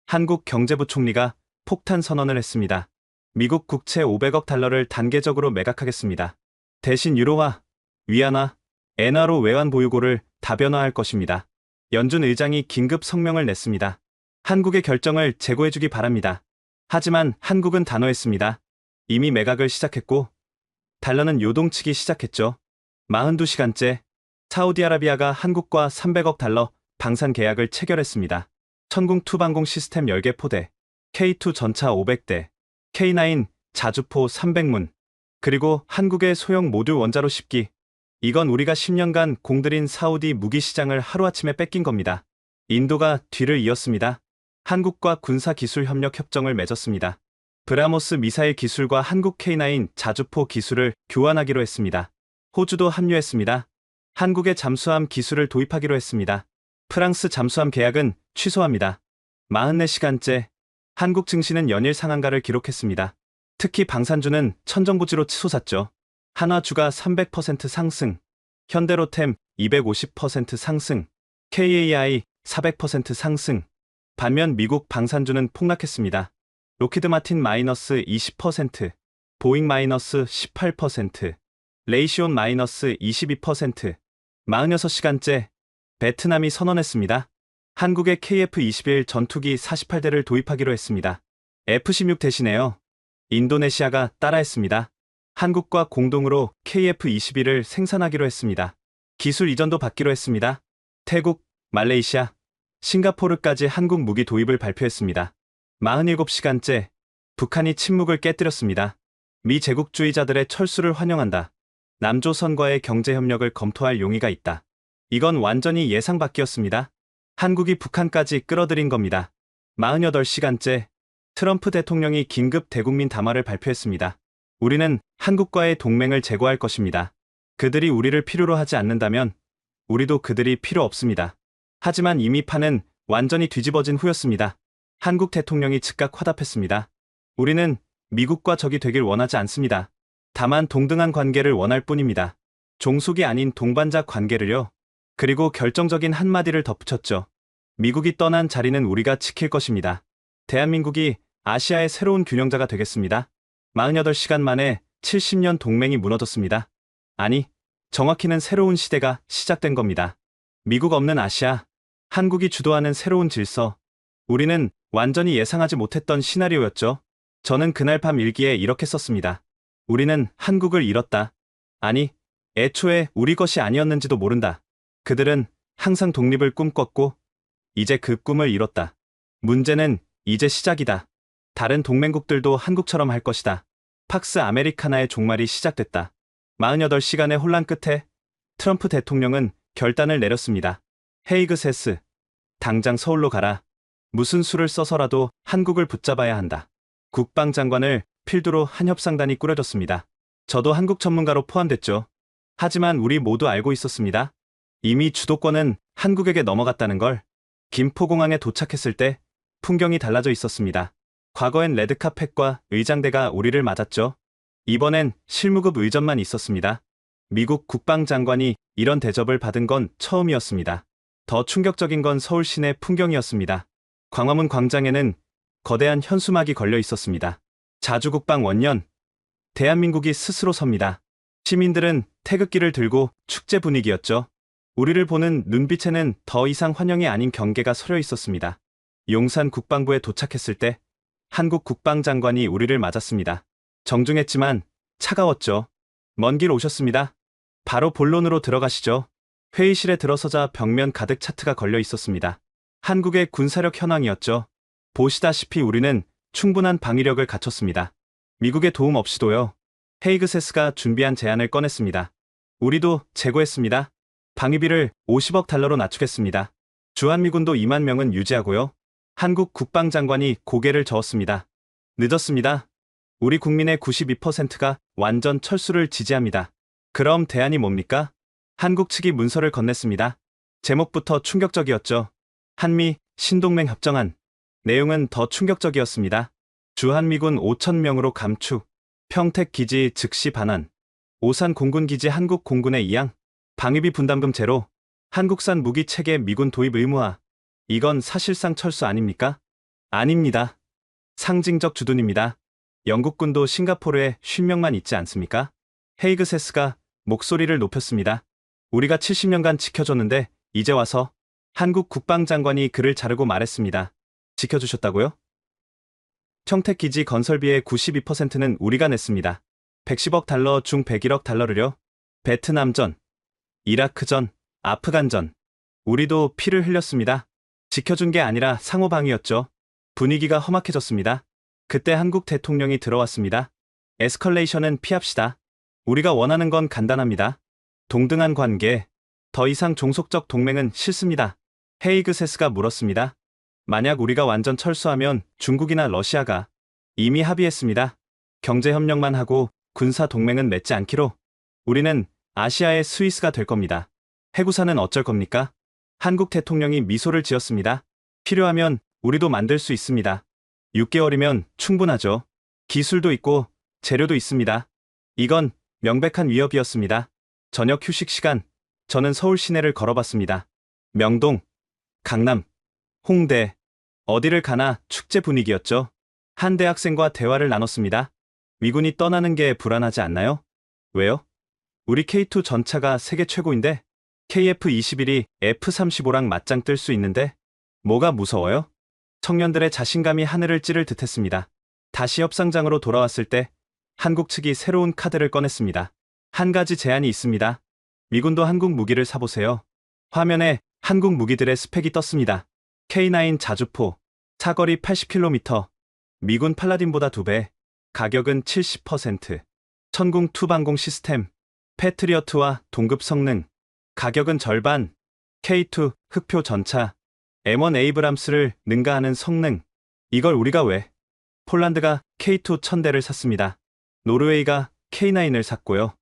[SPEAKER 4] 한국 경제부총리가 폭탄 선언을 했습니다. 미국 국채 500억 달러를 단계적으로 매각하겠습니다. 대신 유로화, 위안화, 엔화로 외환 보유고를 다변화할 것입니다. 연준 의장이 긴급 성명을 냈습니다. 한국의 결정을 재고해주기 바랍니다. 하지만 한국은 단호했습니다. 이미 매각을 시작했고 달러는 요동치기 시작했죠. 42시간째 사우디아라비아가 한국과 300억 달러 방산 계약을 체결했습니다. 천궁2 방공 시스템 10개 포대, K2 전차 500대, K9 자주포 300문, 그리고 한국의 소형 모듈 원자로 10기. 이건 우리가 10년간 공들인 사우디 무기 시장을 하루아침에 뺏긴 겁니다. 인도가 뒤를 이었습니다. 한국과 군사기술 협력 협정을 맺었습니다. 브라모스 미사일 기술과 한국 K9 자주포 기술을 교환하기로 했습니다. 호주도 합류했습니다. 한국의 잠수함 기술을 도입하기로 했습니다. 프랑스 잠수함 계약은 취소합니다. 44시간째 한국 증시는 연일 상한가를 기록했습니다. 특히 방산주는 천정부지로 치솟았죠. 한화주가 300% 상승, 현대로템 250% 상승, KAI 400% 상승. 반면 미국 방산주는 폭락했습니다. 로키드 마틴 마이너스 20%, 보잉 마이너스 18%, 레이시온 마이너스 22%. 46시간째 베트남이 선언했습니다. 한국의 KF-21 전투기 48대를 도입하기로 했습니다. F-16 대신에요. 인도네시아가 따라했습니다. 한국과 공동으로 KF-21을 생산하기로 했습니다. 기술 이전도 받기로 했습니다. 태국, 말레이시아, 싱가포르까지 한국 무기 도입을 발표했습니다. 47시간째 북한이 침묵을 깨뜨렸습니다. 미 제국주의자들의 철수를 환영한다. 남조선과의 경제협력을 검토할 용의가 있다. 이건 완전히 예상 밖이었습니다. 한국이 북한까지 끌어들인 겁니다. 48시간째 트럼프 대통령이 긴급 대국민 담화를 발표했습니다. 우리는 한국과의 동맹을 재고할 것입니다. 그들이 우리를 필요로 하지 않는다면 우리도 그들이 필요 없습니다. 하지만 이미 판은 완전히 뒤집어진 후였습니다. 한국 대통령이 즉각 화답했습니다. 우리는 미국과 적이 되길 원하지 않습니다. 다만 동등한 관계를 원할 뿐입니다. 종속이 아닌 동반자 관계를요. 그리고 결정적인 한마디를 덧붙였죠. 미국이 떠난 자리는 우리가 지킬 것입니다. 대한민국이 아시아의 새로운 균형자가 되겠습니다. 48시간 만에 70년 동맹이 무너졌습니다. 아니, 정확히는 새로운 시대가 시작된 겁니다. 미국 없는 아시아, 한국이 주도하는 새로운 질서. 우리는 완전히 예상하지 못했던 시나리오였죠. 저는 그날 밤 일기에 이렇게 썼습니다. 우리는 한국을 잃었다. 아니, 애초에 우리 것이 아니었는지도 모른다. 그들은 항상 독립을 꿈꿨고 이제 그 꿈을 이뤘다. 문제는 이제 시작이다. 다른 동맹국들도 한국처럼 할 것이다. 팍스 아메리카나의 종말이 시작됐다. 48시간의 혼란 끝에 트럼프 대통령은 결단을 내렸습니다. 헤이그 세스, 당장 서울로 가라. 무슨 수를 써서라도 한국을 붙잡아야 한다. 국방장관을 필두로 한 협상단이 꾸려졌습니다. 저도 한국 전문가로 포함됐죠. 하지만 우리 모두 알고 있었습니다. 이미 주도권은 한국에게 넘어갔다는 걸. 김포공항에 도착했을 때 풍경이 달라져 있었습니다. 과거엔 레드카펫과 의장대가 우리를 맞았죠. 이번엔 실무급 의전만 있었습니다. 미국 국방장관이 이런 대접을 받은 건 처음이었습니다. 더 충격적인 건 서울 시내 풍경이었습니다. 광화문 광장에는 거대한 현수막이 걸려 있었습니다. 자주국방 원년, 대한민국이 스스로 섭니다. 시민들은 태극기를 들고 축제 분위기였죠. 우리를 보는 눈빛에는 더 이상 환영이 아닌 경계가 서려 있었습니다. 용산 국방부에 도착했을 때 한국 국방장관이 우리를 맞았습니다. 정중했지만 차가웠죠. 먼 길 오셨습니다. 바로 본론으로 들어가시죠. 회의실에 들어서자 벽면 가득 차트가 걸려 있었습니다. 한국의 군사력 현황이었죠. 보시다시피 우리는 충분한 방위력을 갖췄습니다. 미국의 도움 없이도요. 헤이그 세스가 준비한 제안을 꺼냈습니다. 우리도 재고했습니다. 방위비를 50억 달러로 낮추겠습니다. 주한미군도 2만 명은 유지하고요. 한국 국방장관이 고개를 저었습니다. 늦었습니다. 우리 국민의 92%가 완전 철수를 지지합니다. 그럼 대안이 뭡니까? 한국 측이 문서를 건넸습니다. 제목부터 충격적이었죠. 한미 신동맹 협정안. 내용은 더 충격적이었습니다. 주한미군 5,000명으로 감축, 평택 기지 즉시 반환, 오산 공군기지 한국 공군의 이양, 방위비 분담금 제로, 한국산 무기 체계 미군 도입 의무화, 이건 사실상 철수 아닙니까? 아닙니다. 상징적 주둔입니다. 영국군도 싱가포르에 50명만 있지 않습니까? 헤이그 세스가 목소리를 높였습니다. 우리가 70년간 지켜줬는데 이제 와서 한국 국방장관이 그를 자르고 말했습니다. 지켜주셨다고요? 평택기지 건설비의 92%는 우리가 냈습니다. 110억 달러 중 101억 달러를요. 베트남전, 이라크전, 아프간전. 우리도 피를 흘렸습니다. 지켜준 게 아니라 상호방위였죠. 분위기가 험악해졌습니다. 그때 한국 대통령이 들어왔습니다. 에스컬레이션은 피합시다. 우리가 원하는 건 간단합니다. 동등한 관계, 더 이상 종속적 동맹은 싫습니다. 헤이그 세스가 물었습니다. 만약 우리가 완전 철수하면 중국이나 러시아가 이미 합의했습니다. 경제협력만 하고 군사 동맹은 맺지 않기로. 우리는 아시아의 스위스가 될 겁니다. 해구사는 어쩔 겁니까? 한국 대통령이 미소를 지었습니다. 필요하면 우리도 만들 수 있습니다. 6개월이면 충분하죠. 기술도 있고 재료도 있습니다. 이건 명백한 위협이었습니다. 저녁 휴식 시간, 저는 서울 시내를 걸어봤습니다. 명동, 강남, 홍대, 어디를 가나 축제 분위기였죠. 한 대학생과 대화를 나눴습니다. 미군이 떠나는 게 불안하지 않나요? 왜요? 우리 K2 전차가 세계 최고인데 KF-21이 F-35랑 맞짱 뜰 수 있는데 뭐가 무서워요? 청년들의 자신감이 하늘을 찌를 듯했습니다. 다시 협상장으로 돌아왔을 때 한국 측이 새로운 카드를 꺼냈습니다. 한 가지 제안이 있습니다. 미군도 한국 무기를 사보세요. 화면에 한국 무기들의 스펙이 떴습니다. K9 자주포, 사거리 80km, 미군 팔라딘보다 2배, 가격은 70%, 천궁 투방공 시스템, 패트리어트와 동급 성능, 가격은 절반, K2 흑표 전차, M1 에이브람스를 능가하는 성능. 이걸 우리가 왜? 폴란드가 K2 1000대를 샀습니다. 노르웨이가 K9을 샀고요.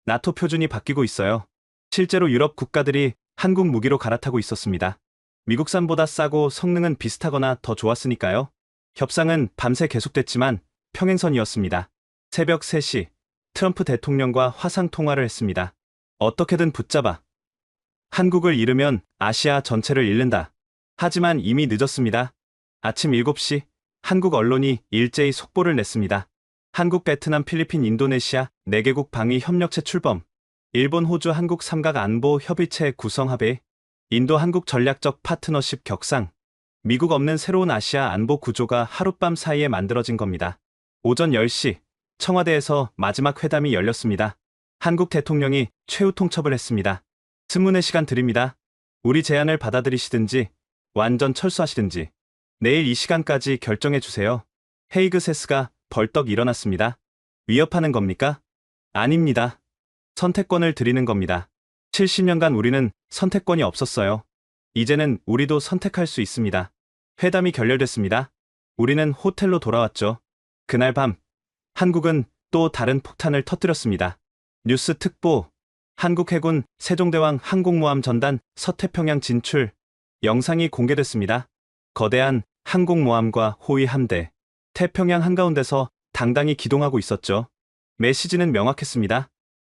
[SPEAKER 4] 나토 표준이 바뀌고 있어요. 실제로 유럽 국가들이 한국 무기로 갈아타고 있었습니다. 미국산보다 싸고 성능은 비슷하거나 더 좋았으니까요. 협상은 밤새 계속됐지만 평행선이었습니다. 새벽 3시, 트럼프 대통령과 화상 통화를 했습니다. 어떻게든 붙잡아. 한국을 잃으면 아시아 전체를 잃는다. 하지만 이미 늦었습니다. 아침 7시, 한국 언론이 일제히 속보를 냈습니다. 한국, 베트남, 필리핀, 인도네시아 4개국 방위 협력체 출범, 일본, 호주, 한국 삼각 안보 협의체 구성 합의, 인도 한국 전략적 파트너십 격상, 미국 없는 새로운 아시아 안보 구조가 하룻밤 사이에 만들어진 겁니다. 오전 10시, 청와대에서 마지막 회담이 열렸습니다. 한국 대통령이 최후 통첩을 했습니다. 스문의 시간 드립니다. 우리 제안을 받아들이시든지 완전 철수하시든지 내일 이 시간까지 결정해 주세요. 헤이그 세스가 벌떡 일어났습니다. 위협하는 겁니까? 아닙니다. 선택권을 드리는 겁니다. 70년간 우리는 선택권이 없었어요. 이제는 우리도 선택할 수 있습니다. 회담이 결렬됐습니다. 우리는 호텔로 돌아왔죠. 그날 밤, 한국은 또 다른 폭탄을 터뜨렸습니다. 뉴스 특보, 한국 해군 세종대왕 항공모함 전단 서태평양 진출, 영상이 공개됐습니다. 거대한 항공모함과 호위 함대, 태평양 한가운데서 당당히 기동하고 있었죠. 메시지는 명확했습니다.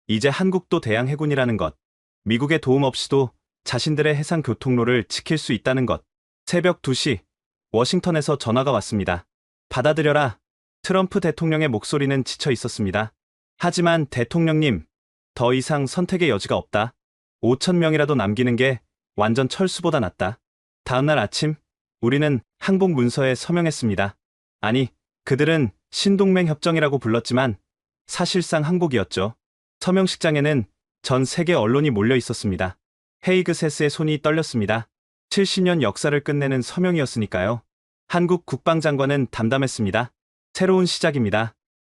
[SPEAKER 4] 이제 한국도 대양 해군이라는 것, 미국의 도움 없이도 자신들의 해상 교통로를 지킬 수 있다는 것. 새벽 2시, 워싱턴에서 전화가 왔습니다. 받아들여라. 트럼프 대통령의 목소리는 지쳐 있었습니다. 하지만 대통령님, 더 이상 선택의 여지가 없다. 5,000명이라도 남기는 게 완전 철수보다 낫다. 다음날 아침, 우리는 항복 문서에 서명했습니다. 아니, 그들은 신동맹 협정이라고 불렀지만 사실상 항복이었죠. 서명식장에는 전 세계 언론이 몰려 있었습니다. 헤이그 세스의 손이 떨렸습니다. 70년 역사를 끝내는 서명이었으니까요. 한국 국방장관은 담담했습니다. 새로운 시작입니다.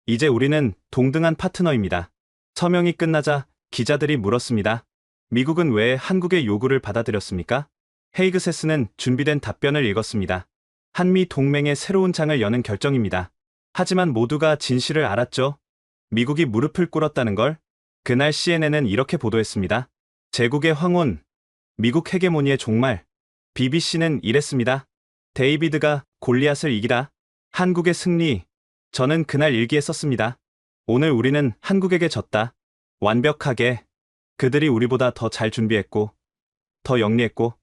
[SPEAKER 4] 이제 우리는 동등한 파트너입니다. 서명이 끝나자 기자들이 물었습니다. 미국은 왜 한국의 요구를 받아들였습니까? 헤이그 세스는 준비된 답변을 읽었습니다. 한미 동맹의 새로운 장을 여는 결정입니다. 하지만 모두가 진실을 알았죠. 미국이 무릎을 꿇었다는 걸. 그날 CNN은 이렇게 보도했습니다. 제국의 황혼, 미국 헤게모니의 종말. BBC는 이랬습니다. 데이비드가 골리앗을 이기라. 한국의 승리. 저는 그날 일기에 썼습니다. 오늘 우리는 한국에게 졌다. 완벽하게. 그들이 우리보다 더 잘 준비했고, 더 영리했고,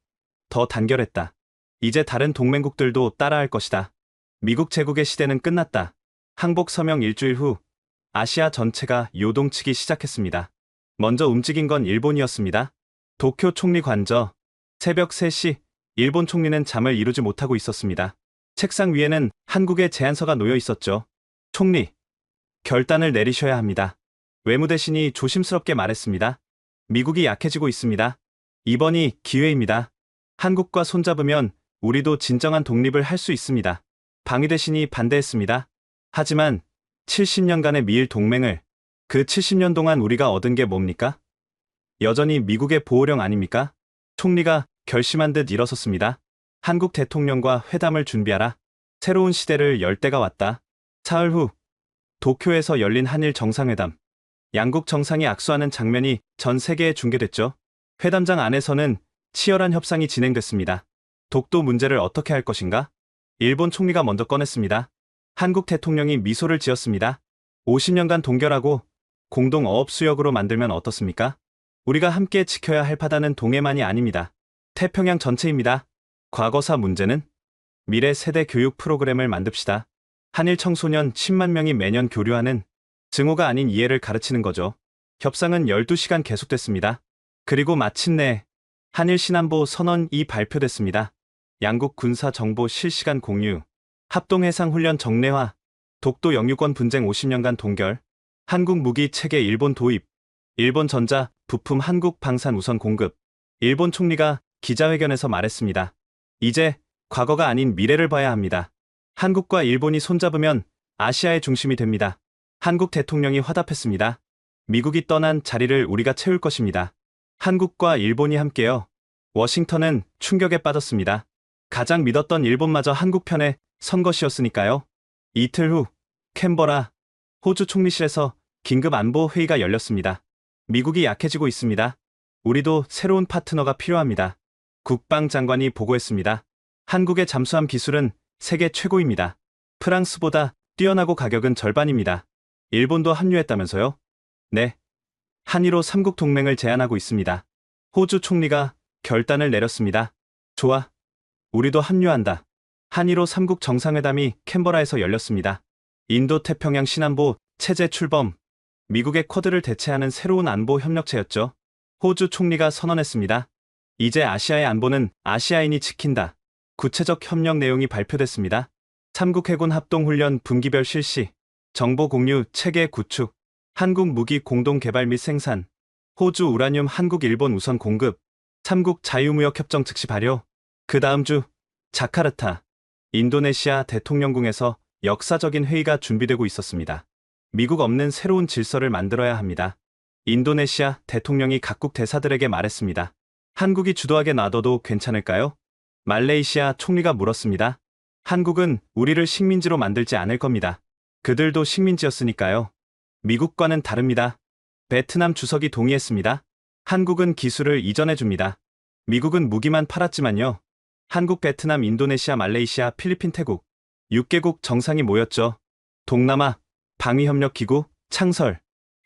[SPEAKER 4] 더 단결했다. 이제 다른 동맹국들도 따라할 것이다. 미국 제국의 시대는 끝났다. 항복 서명 일주일 후 아시아 전체가 요동치기 시작했습니다. 먼저 움직인 건 일본이었습니다. 도쿄 총리 관저. 새벽 3시 일본 총리는 잠을 이루지 못하고 있었습니다. 책상 위에는 한국의 제안서가 놓여 있었죠. 총리, 결단을 내리셔야 합니다. 외무대신이 조심스럽게 말했습니다. 미국이 약해지고 있습니다. 이번이 기회입니다. 한국과 손잡으면 우리도 진정한 독립을 할 수 있습니다. 방위대신이 반대했습니다. 하지만 70년간의 미일 동맹을, 그 70년 동안 우리가 얻은 게 뭡니까? 여전히 미국의 보호령 아닙니까? 총리가 결심한 듯 일어섰습니다. 한국 대통령과 회담을 준비하라. 새로운 시대를 열 때가 왔다. 사흘 후 도쿄에서 열린 한일 정상회담. 양국 정상이 악수하는 장면이 전 세계에 중계됐죠. 회담장 안에서는 치열한 협상이 진행됐습니다. 독도 문제를 어떻게 할 것인가? 일본 총리가 먼저 꺼냈습니다. 한국 대통령이 미소를 지었습니다. 50년간 동결하고 공동 어업 수역으로 만들면 어떻습니까? 우리가 함께 지켜야 할 바다는 동해만이 아닙니다. 태평양 전체입니다. 과거사 문제는? 미래 세대 교육 프로그램을 만듭시다. 한일 청소년 10만 명이 매년 교류하는 증오가 아닌 이해를 가르치는 거죠. 협상은 12시간 계속됐습니다. 그리고 마침내 한일 신안보 선언이 발표됐습니다. 양국 군사 정보 실시간 공유, 합동해상훈련 정례화, 독도 영유권 분쟁 50년간 동결, 한국 무기 체계 일본 도입, 일본 전자, 부품 한국 방산 우선 공급. 일본 총리가 기자회견에서 말했습니다. 이제 과거가 아닌 미래를 봐야 합니다. 한국과 일본이 손잡으면 아시아의 중심이 됩니다. 한국 대통령이 화답했습니다. 미국이 떠난 자리를 우리가 채울 것입니다. 한국과 일본이 함께요. 워싱턴은 충격에 빠졌습니다. 가장 믿었던 일본마저 한국 편에 선 것이었으니까요. 이틀 후 캔버라, 호주 총리실에서 긴급 안보 회의가 열렸습니다. 미국이 약해지고 있습니다. 우리도 새로운 파트너가 필요합니다. 국방장관이 보고했습니다. 한국의 잠수함 기술은 세계 최고입니다. 프랑스보다 뛰어나고 가격은 절반입니다. 일본도 합류했다면서요? 네. 한일호 3국 동맹을 제안하고 있습니다. 호주 총리가 결단을 내렸습니다. 좋아. 우리도 합류한다. 한일호 3국 정상회담이 캔버라에서 열렸습니다. 인도-태평양 신안보 체제 출범. 미국의 쿼드를 대체하는 새로운 안보 협력체였죠. 호주 총리가 선언했습니다. 이제 아시아의 안보는 아시아인이 지킨다. 구체적 협력 내용이 발표됐습니다. 3국 해군 합동훈련 분기별 실시, 정보 공유 체계 구축, 한국 무기 공동 개발 및 생산, 호주 우라늄 한국 일본 우선 공급, 3국 자유무역 협정 즉시 발효. 그 다음 주 자카르타, 인도네시아 대통령궁에서 역사적인 회의가 준비되고 있었습니다. 미국 없는 새로운 질서를 만들어야 합니다. 인도네시아 대통령이 각국 대사들에게 말했습니다. 한국이 주도하게 놔둬도 괜찮을까요? 말레이시아 총리가 물었습니다. 한국은 우리를 식민지로 만들지 않을 겁니다. 그들도 식민지였으니까요. 미국과는 다릅니다. 베트남 주석이 동의했습니다. 한국은 기술을 이전해줍니다. 미국은 무기만 팔았지만요. 한국, 베트남, 인도네시아, 말레이시아, 필리핀, 태국 6개국 정상이 모였죠. 동남아 방위협력기구 창설.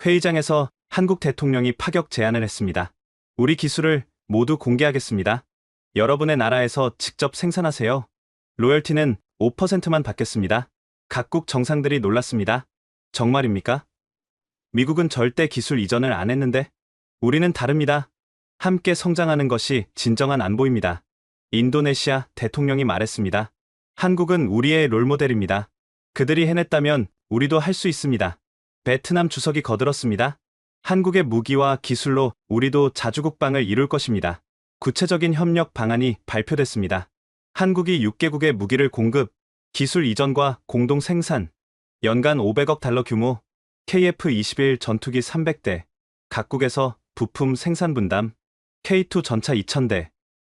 [SPEAKER 4] 회의장에서 한국 대통령이 파격 제안을 했습니다. 우리 기술을 모두 공개하겠습니다. 여러분의 나라에서 직접 생산하세요. 로열티는 5%만 받겠습니다. 각국 정상들이 놀랐습니다. 정말입니까? 미국은 절대 기술 이전을 안 했는데? 우리는 다릅니다. 함께 성장하는 것이 진정한 안보입니다. 인도네시아 대통령이 말했습니다. 한국은 우리의 롤모델입니다. 그들이 해냈다면 우리도 할 수 있습니다. 베트남 주석이 거들었습니다. 한국의 무기와 기술로 우리도 자주국방을 이룰 것입니다. 구체적인 협력 방안이 발표됐습니다. 한국이 6개국의 무기를 공급, 기술 이전과 공동 생산, 연간 500억 달러 규모, KF-21 전투기 300대, 각국에서 부품 생산 분담, K2 전차 2000대,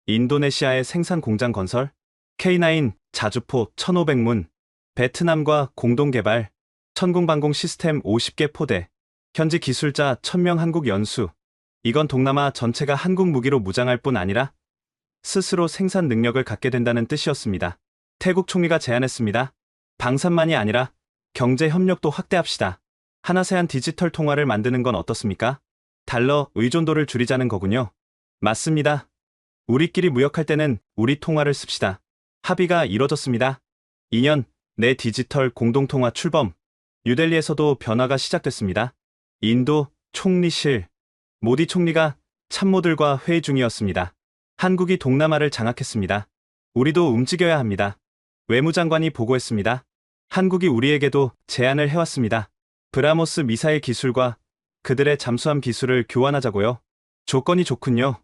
[SPEAKER 4] 인도네시아의 생산 공장 건설, K9 자주포 1500문, 베트남과 공동 개발, 천공방공 시스템 50개 포대, 현지 기술자 1000명 한국 연수. 이건 동남아 전체가 한국 무기로 무장할 뿐 아니라 스스로 생산 능력을 갖게 된다는 뜻이었습니다. 태국 총리가 제안했습니다. 방산만이 아니라 경제 협력도 확대합시다. 하나세안 디지털 통화를 만드는 건 어떻습니까? 달러 의존도를 줄이자는 거군요. 맞습니다. 우리끼리 무역할 때는 우리 통화를 씁시다. 합의가 이뤄졌습니다. 2년 내 디지털 공동통화 출범. 뉴델리에서도 변화가 시작됐습니다. 인도 총리실. 모디 총리가 참모들과 회의 중이었습니다. 한국이 동남아를 장악했습니다. 우리도 움직여야 합니다. 외무장관이 보고했습니다. 한국이 우리에게도 제안을 해왔습니다. 브라모스 미사일 기술과 그들의 잠수함 기술을 교환하자고요. 조건이 좋군요.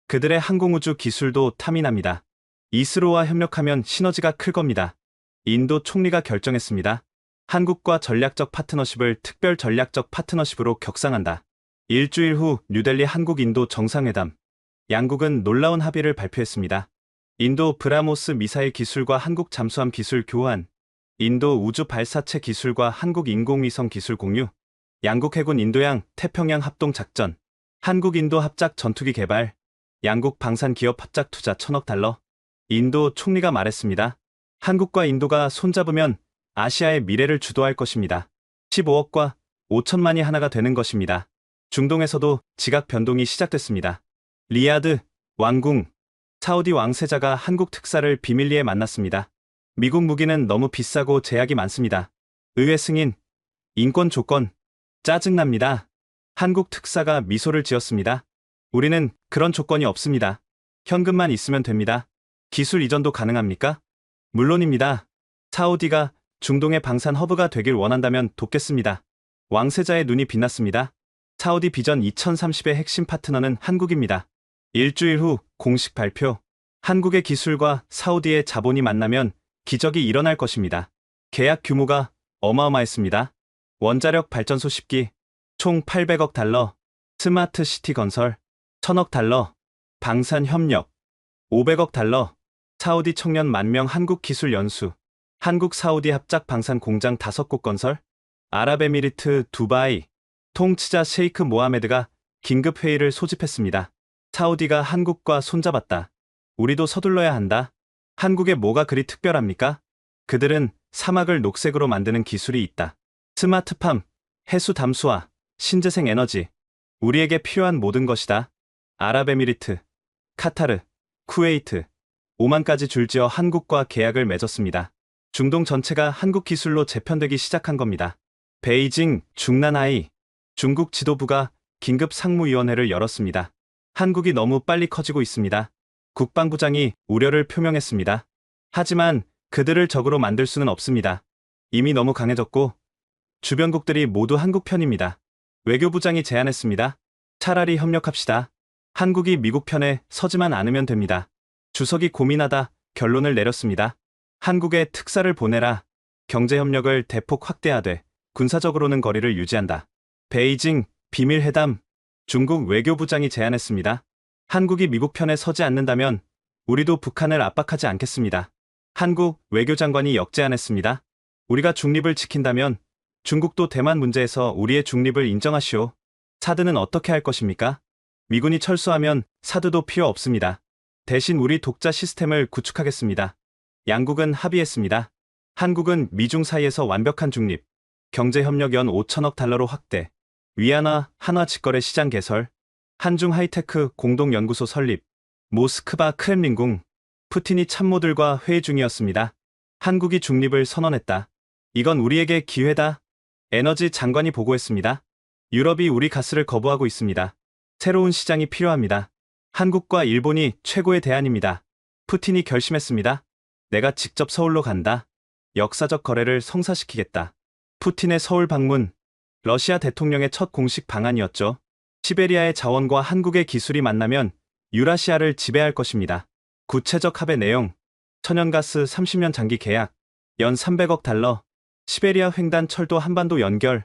[SPEAKER 4] 그들의 항공우주 기술도 탐이 납니다. 이스로와 협력하면 시너지가 클 겁니다. 인도 총리가 결정했습니다. 한국과 전략적 파트너십을 특별 전략적 파트너십으로 격상한다. 일주일 후 뉴델리 한국-인도 정상회담. 양국은 놀라운 합의를 발표했습니다. 인도 브라모스 미사일 기술과 한국 잠수함 기술 교환, 인도 우주 발사체 기술과 한국 인공위성 기술 공유, 양국 해군 인도양 태평양 합동 작전, 한국-인도 합작 전투기 개발, 양국 방산 기업 합작 투자 1,000억 달러. 인도 총리가 말했습니다. 한국과 인도가 손잡으면 아시아의 미래를 주도할 것입니다. 15억과 5천만이 하나가 되는 것입니다. 중동에서도 지각 변동이 시작됐습니다. 리야드, 왕궁, 사우디 왕세자가 한국 특사를 비밀리에 만났습니다. 미국 무기는 너무 비싸고 제약이 많습니다. 의회 승인, 인권 조건, 짜증납니다. 한국 특사가 미소를 지었습니다. 우리는 그런 조건이 없습니다. 현금만 있으면 됩니다. 기술 이전도 가능합니까? 물론입니다. 사우디가 중동의 방산 허브가 되길 원한다면 돕겠습니다. 왕세자의 눈이 빛났습니다. 사우디 비전 2030의 핵심 파트너는 한국입니다. 일주일 후 공식 발표. 한국의 기술과 사우디의 자본이 만나면 기적이 일어날 것입니다. 계약 규모가 어마어마했습니다. 원자력 발전소 10기, 총 800억 달러, 스마트 시티 건설, 1,000억 달러, 방산 협력, 500억 달러, 사우디 청년 10,000명 한국 기술 연수, 한국 사우디 합작 방산 공장 5곳 건설, 아랍에미리트 두바이, 통치자 셰이크 모하메드가 긴급 회의를 소집했습니다. 사우디가 한국과 손잡았다. 우리도 서둘러야 한다. 한국에 뭐가 그리 특별합니까? 그들은 사막을 녹색으로 만드는 기술이 있다. 스마트팜, 해수 담수화, 신재생 에너지. 우리에게 필요한 모든 것이다. 아랍에미리트, 카타르, 쿠웨이트, 오만까지 줄지어 한국과 계약을 맺었습니다. 중동 전체가 한국 기술로 재편되기 시작한 겁니다. 베이징, 중난하이, 중국 지도부가 긴급 상무위원회를 열었습니다. 한국이 너무 빨리 커지고 있습니다. 국방부장이 우려를 표명했습니다. 하지만 그들을 적으로 만들 수는 없습니다. 이미 너무 강해졌고 주변국들이 모두 한국 편입니다. 외교부장이 제안했습니다. 차라리 협력합시다. 한국이 미국 편에 서지만 않으면 됩니다. 주석이 고민하다 결론을 내렸습니다. 한국에 특사를 보내라. 경제협력을 대폭 확대하되 군사적으로는 거리를 유지한다. 베이징, 비밀회담. 중국 외교부장이 제안했습니다. 한국이 미국 편에 서지 않는다면 우리도 북한을 압박하지 않겠습니다. 한국 외교장관이 역제안했습니다. 우리가 중립을 지킨다면 중국도 대만 문제에서 우리의 중립을 인정하시오. 사드는 어떻게 할 것입니까? 미군이 철수하면 사드도 필요 없습니다. 대신 우리 독자 시스템을 구축하겠습니다. 양국은 합의했습니다. 한국은 미중 사이에서 완벽한 중립, 경제협력 연 5천억 달러로 확대, 위안화, 한화 직거래 시장 개설, 한중 하이테크 공동연구소 설립, 모스크바 크렘린궁, 푸틴이 참모들과 회의 중이었습니다. 한국이 중립을 선언했다. 이건 우리에게 기회다. 에너지 장관이 보고했습니다. 유럽이 우리 가스를 거부하고 있습니다. 새로운 시장이 필요합니다. 한국과 일본이 최고의 대안입니다. 푸틴이 결심했습니다. 내가 직접 서울로 간다. 역사적 거래를 성사시키겠다. 푸틴의 서울 방문, 러시아 대통령의 첫 공식 방안이었죠. 시베리아의 자원과 한국의 기술이 만나면 유라시아를 지배할 것입니다. 구체적 합의 내용, 천연가스 30년 장기 계약, 연 300억 달러, 시베리아 횡단 철도 한반도 연결,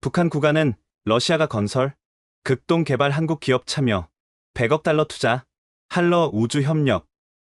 [SPEAKER 4] 북한 구간은 러시아가 건설, 극동 개발 한국 기업 참여, 100억 달러 투자, 한러 우주 협력,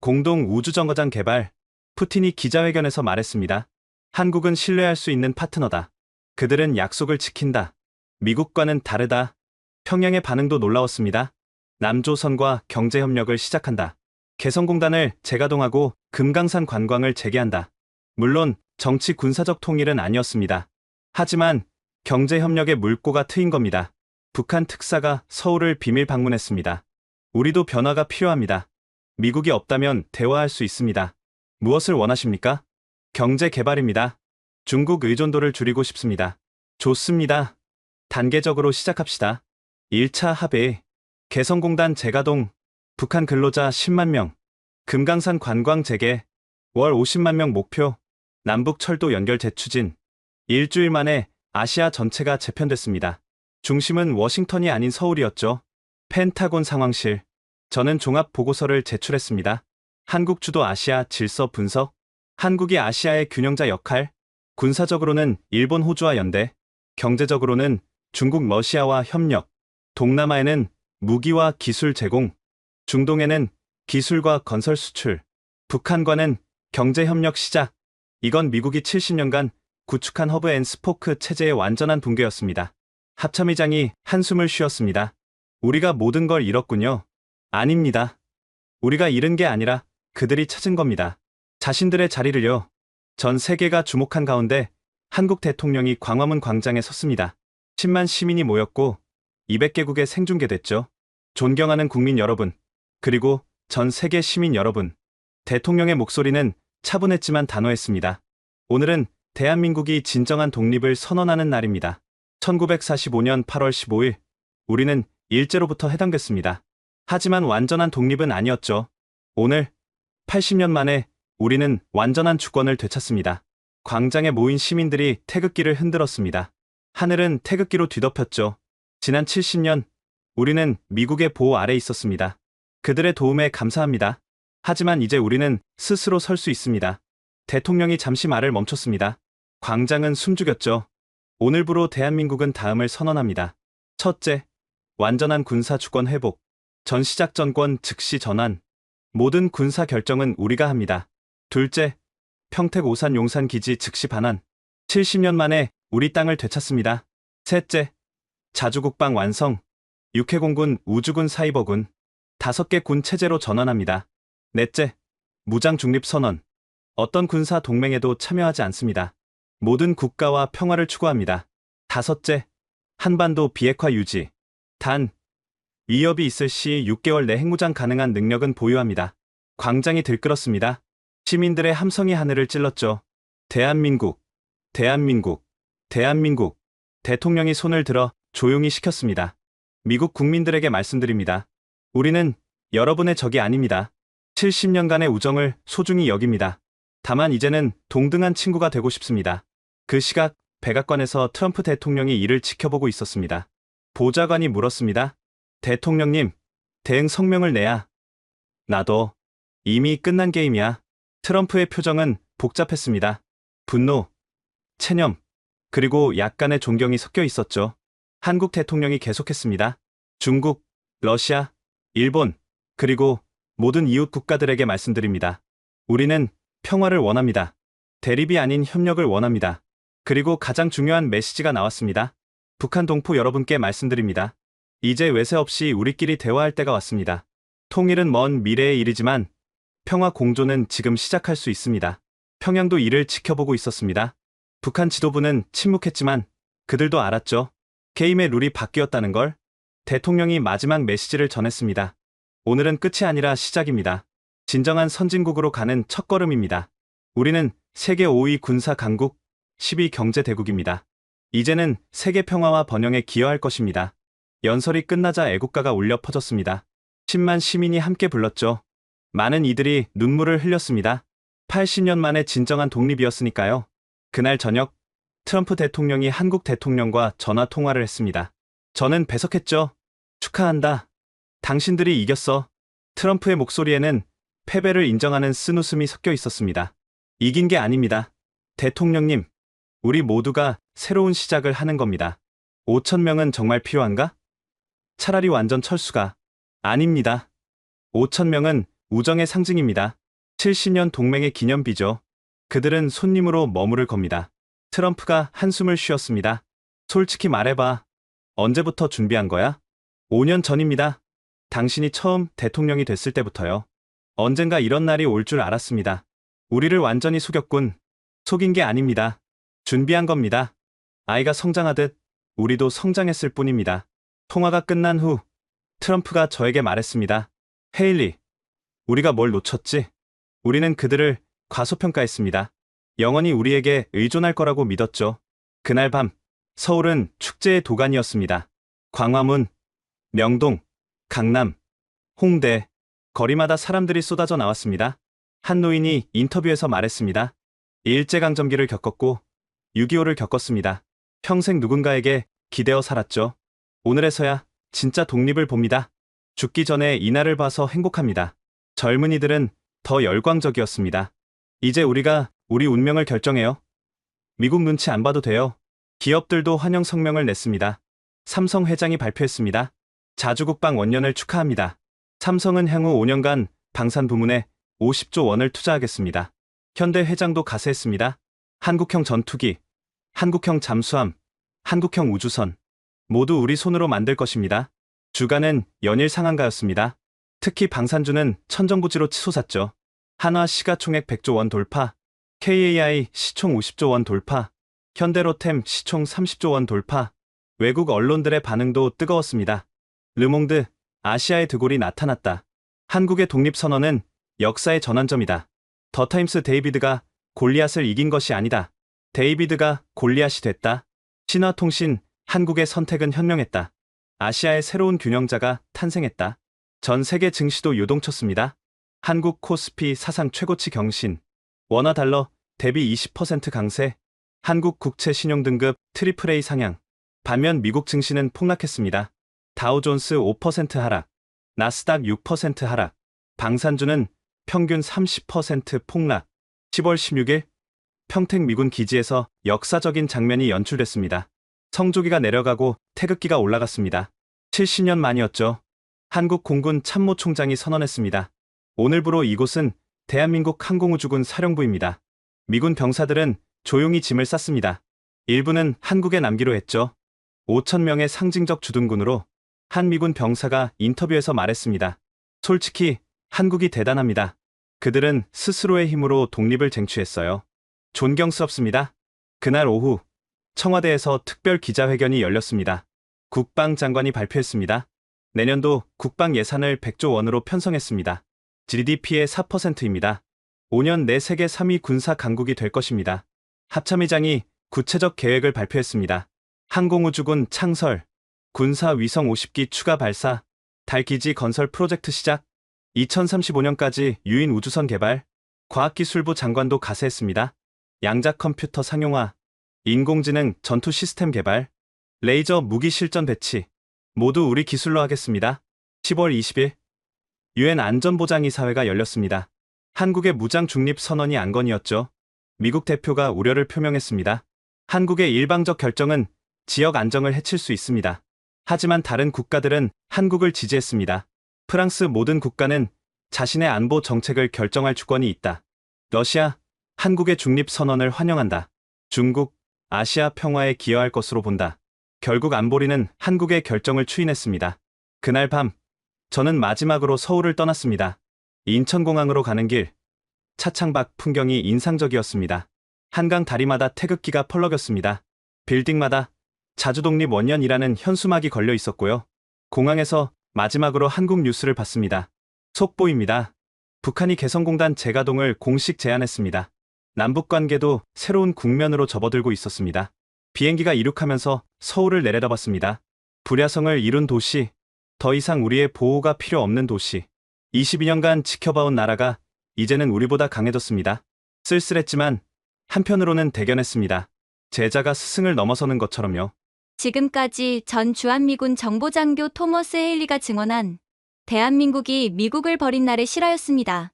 [SPEAKER 4] 공동 우주정거장 개발. 푸틴이 기자회견에서 말했습니다. 한국은 신뢰할 수 있는 파트너다. 그들은 약속을 지킨다. 미국과는 다르다. 평양의 반응도 놀라웠습니다. 남조선과 경제협력을 시작한다. 개성공단을 재가동하고 금강산 관광을 재개한다. 물론 정치 군사적 통일은 아니었습니다. 하지만 경제협력의 물꼬가 트인 겁니다. 북한 특사가 서울을 비밀 방문했습니다. 우리도 변화가 필요합니다. 미국이 없다면 대화할 수 있습니다. 무엇을 원하십니까? 경제 개발입니다. 중국 의존도를 줄이고 싶습니다. 좋습니다. 단계적으로 시작합시다. 1차 합의, 개성공단 재가동, 북한 근로자 10만 명, 금강산 관광 재개, 월 50만 명 목표, 남북 철도 연결 재추진. 일주일 만에 아시아 전체가 재편됐습니다. 중심은 워싱턴이 아닌 서울이었죠. 펜타곤 상황실. 저는 종합 보고서를 제출했습니다. 한국 주도 아시아 질서 분석, 한국이 아시아의 균형자 역할, 군사적으로는 일본 호주와 연대, 경제적으로는 중국 러시아와 협력, 동남아에는 무기와 기술 제공, 중동에는 기술과 건설 수출, 북한과는 경제 협력 시작. 이건 미국이 70년간 구축한 허브 앤 스포크 체제의 완전한 붕괴였습니다. 합참의장이 한숨을 쉬었습니다. 우리가 모든 걸 잃었군요. 아닙니다. 우리가 잃은 게 아니라 그들이 찾은 겁니다. 자신들의 자리를요. 전 세계가 주목한 가운데 한국 대통령이 광화문 광장에 섰습니다. 10만 시민이 모였고 200개국에 생중계됐죠. 존경하는 국민 여러분, 그리고 전 세계 시민 여러분. 대통령의 목소리는 차분했지만 단호했습니다. 오늘은 대한민국이 진정한 독립을 선언하는 날입니다. 1945년 8월 15일, 우리는 일제로부터 해당됐습니다. 하지만 완전한 독립은 아니었죠. 오늘, 80년 만에 우리는 완전한 주권을 되찾습니다. 광장에 모인 시민들이 태극기를 흔들었습니다. 하늘은 태극기로 뒤덮였죠. 지난 70년, 우리는 미국의 보호 아래 있었습니다. 그들의 도움에 감사합니다. 하지만 이제 우리는 스스로 설 수 있습니다. 대통령이 잠시 말을 멈췄습니다. 광장은 숨죽였죠. 오늘부로 대한민국은 다음을 선언합니다. 첫째, 완전한 군사 주권 회복. 전시작 전권 즉시 전환. 모든 군사 결정은 우리가 합니다. 둘째, 평택 오산 용산 기지 즉시 반환. 70년 만에 우리 땅을 되찾습니다. 셋째, 자주국방 완성. 육해공군, 우주군, 사이버군. 5개 군 체제로 전환합니다. 넷째, 무장 중립 선언. 어떤 군사 동맹에도 참여하지 않습니다. 모든 국가와 평화를 추구합니다. 다섯째, 한반도 비핵화 유지. 단, 위협이 있을 시 6개월 내 핵무장 가능한 능력은 보유합니다. 광장이 들끓었습니다. 시민들의 함성이 하늘을 찔렀죠. 대한민국, 대한민국, 대한민국. 대통령이 손을 들어 조용히 시켰습니다. 미국 국민들에게 말씀드립니다. 우리는 여러분의 적이 아닙니다. 70년간의 우정을 소중히 여깁니다. 다만 이제는 동등한 친구가 되고 싶습니다. 그 시각 백악관에서 트럼프 대통령이 이를 지켜보고 있었습니다. 보좌관이 물었습니다. 대통령님, 대응 성명을 내야. 나도. 이미 끝난 게임이야. 트럼프의 표정은 복잡했습니다. 분노, 체념, 그리고 약간의 존경이 섞여 있었죠. 한국 대통령이 계속했습니다. 중국, 러시아, 일본, 그리고 모든 이웃 국가들에게 말씀드립니다. 우리는 평화를 원합니다. 대립이 아닌 협력을 원합니다. 그리고 가장 중요한 메시지가 나왔습니다. 북한 동포 여러분께 말씀드립니다. 이제 외세 없이 우리끼리 대화할 때가 왔습니다. 통일은 먼 미래의 일이지만 평화 공존은 지금 시작할 수 있습니다. 평양도 이를 지켜보고 있었습니다. 북한 지도부는 침묵했지만 그들도 알았죠. 게임의 룰이 바뀌었다는 걸. 대통령이 마지막 메시지를 전했습니다. 오늘은 끝이 아니라 시작입니다. 진정한 선진국으로 가는 첫걸음입니다. 우리는 세계 5위 군사 강국, 10위 경제 대국입니다. 이제는 세계 평화와 번영에 기여할 것입니다. 연설이 끝나자 애국가가 울려 퍼졌습니다. 10만 시민이 함께 불렀죠. 많은 이들이 눈물을 흘렸습니다. 80년 만에 진정한 독립이었으니까요. 그날 저녁, 트럼프 대통령이 한국 대통령과 전화 통화를 했습니다. 저는 배석했죠. 축하한다. 당신들이 이겼어. 트럼프의 목소리에는 패배를 인정하는 쓴웃음이 섞여 있었습니다. 이긴 게 아닙니다. 대통령님, 우리 모두가 새로운 시작을 하는 겁니다. 5천 명은 정말 필요한가? 차라리 완전 철수가. 아닙니다. 5천 명은 우정의 상징입니다. 70년 동맹의 기념비죠. 그들은 손님으로 머무를 겁니다. 트럼프가 한숨을 쉬었습니다. 솔직히 말해봐. 언제부터 준비한 거야? 5년 전입니다. 당신이 처음 대통령이 됐을 때부터요. 언젠가 이런 날이 올 줄 알았습니다. 우리를 완전히 속였군. 속인 게 아닙니다. 준비한 겁니다. 아이가 성장하듯 우리도 성장했을 뿐입니다. 통화가 끝난 후 트럼프가 저에게 말했습니다. 헤일리, 우리가 뭘 놓쳤지? 우리는 그들을 과소평가했습니다. 영원히 우리에게 의존할 거라고 믿었죠. 그날 밤, 서울은 축제의 도가니였습니다. 광화문, 명동, 강남, 홍대, 거리마다 사람들이 쏟아져 나왔습니다. 한 노인이 인터뷰에서 말했습니다. 일제강점기를 겪었고 6.25를 겪었습니다. 평생 누군가에게 기대어 살았죠. 오늘에서야 진짜 독립을 봅니다. 죽기 전에 이날을 봐서 행복합니다. 젊은이들은 더 열광적이었습니다. 이제 우리가 우리 운명을 결정해요. 미국 눈치 안 봐도 돼요. 기업들도 환영 성명을 냈습니다. 삼성 회장이 발표했습니다. 자주국방 원년을 축하합니다. 삼성은 향후 5년간 방산 부문에 50조 원을 투자하겠습니다. 현대 회장도 가세했습니다. 한국형 전투기, 한국형 잠수함, 한국형 우주선 모두 우리 손으로 만들 것입니다. 주가는 연일 상한가였습니다. 특히 방산주는 천정부지로 치솟았죠. 한화 시가총액 100조 원 돌파, KAI 시총 50조 원 돌파, 현대로템 시총 30조 원 돌파. 외국 언론들의 반응도 뜨거웠습니다. 르몽드, 아시아의 드골이 나타났다. 한국의 독립선언은 역사의 전환점이다. 더타임스 데이비드가 골리앗을 이긴 것이 아니다. 데이비드가 골리앗이 됐다. 신화통신, 한국의 선택은 현명했다. 아시아의 새로운 균형자가 탄생했다. 전 세계 증시도 요동쳤습니다. 한국 코스피 사상 최고치 경신, 원화 달러 대비 20% 강세, 한국 국채 신용등급 AAA 상향. 반면 미국 증시는 폭락했습니다. 다우존스 5% 하락, 나스닥 6% 하락, 방산주는 평균 30% 폭락. 10월 16일 평택 미군 기지에서 역사적인 장면이 연출됐습니다. 성조기가 내려가고 태극기가 올라갔습니다. 70년 만이었죠. 한국 공군 참모총장이 선언했습니다. 오늘부로 이곳은 대한민국 항공우주군 사령부입니다. 미군 병사들은 조용히 짐을 쌌습니다. 일부는 한국에 남기로 했죠. 5,000명의 상징적 주둔군으로 한 미군 병사가 인터뷰에서 말했습니다. 솔직히 한국이 대단합니다. 그들은 스스로의 힘으로 독립을 쟁취했어요. 존경스럽습니다. 그날 오후 청와대에서 특별 기자회견이 열렸습니다. 국방장관이 발표했습니다. 내년도 국방 예산을 100조 원으로 편성했습니다. GDP의 4%입니다. 5년 내 세계 3위 군사 강국이 될 것입니다. 합참의장이 구체적 계획을 발표했습니다. 항공우주군 창설, 군사 위성 50기 추가 발사, 달기지 건설 프로젝트 시작, 2035년까지 유인 우주선 개발, 과학기술부 장관도 가세했습니다. 양자 컴퓨터 상용화, 인공지능 전투 시스템 개발, 레이저 무기 실전 배치, 모두 우리 기술로 하겠습니다. 10월 20일 유엔 안전보장이사회가 열렸습니다. 한국의 무장 중립 선언이 안건이었죠. 미국 대표가 우려를 표명했습니다. 한국의 일방적 결정은 지역 안정을 해칠 수 있습니다. 하지만 다른 국가들은 한국을 지지했습니다. 프랑스 모든 국가는 자신의 안보 정책을 결정할 주권이 있다. 러시아, 한국의 중립 선언을 환영한다. 중국, 아시아 평화에 기여할 것으로 본다. 결국 안보리는 한국의 결정을 추인했습니다. 그날 밤, 저는 마지막으로 서울을 떠났습니다. 인천공항으로 가는 길, 차창 밖 풍경이 인상적이었습니다. 한강 다리마다 태극기가 펄럭였습니다. 빌딩마다 자주독립 원년이라는 현수막이 걸려 있었고요. 공항에서 마지막으로 한국 뉴스를 봤습니다. 속보입니다. 북한이 개성공단 재가동을 공식 제안했습니다. 남북관계도 새로운 국면으로 접어들고 있었습니다. 비행기가 이륙하면서 서울을 내려다봤습니다. 불야성을 이룬 도시, 더 이상 우리의 보호가 필요 없는 도시. 22년간 지켜봐온 나라가 이제는 우리보다 강해졌습니다. 쓸쓸했지만 한편으로는 대견했습니다. 제자가 스승을 넘어서는 것처럼요.
[SPEAKER 1] 지금까지 전 주한미군 정보장교 토머스 헤일리가 증언한 대한민국이 미국을 버린 날의 실화였습니다.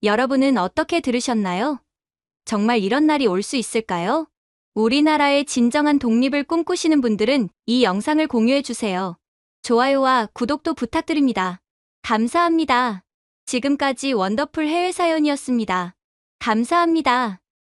[SPEAKER 1] 여러분은 어떻게 들으셨나요? 정말 이런 날이 올 수 있을까요? 우리나라의 진정한 독립을 꿈꾸시는 분들은 이 영상을 공유해주세요. 좋아요와 구독도 부탁드립니다. 감사합니다. 지금까지 원더풀 해외 사연이었습니다. 감사합니다.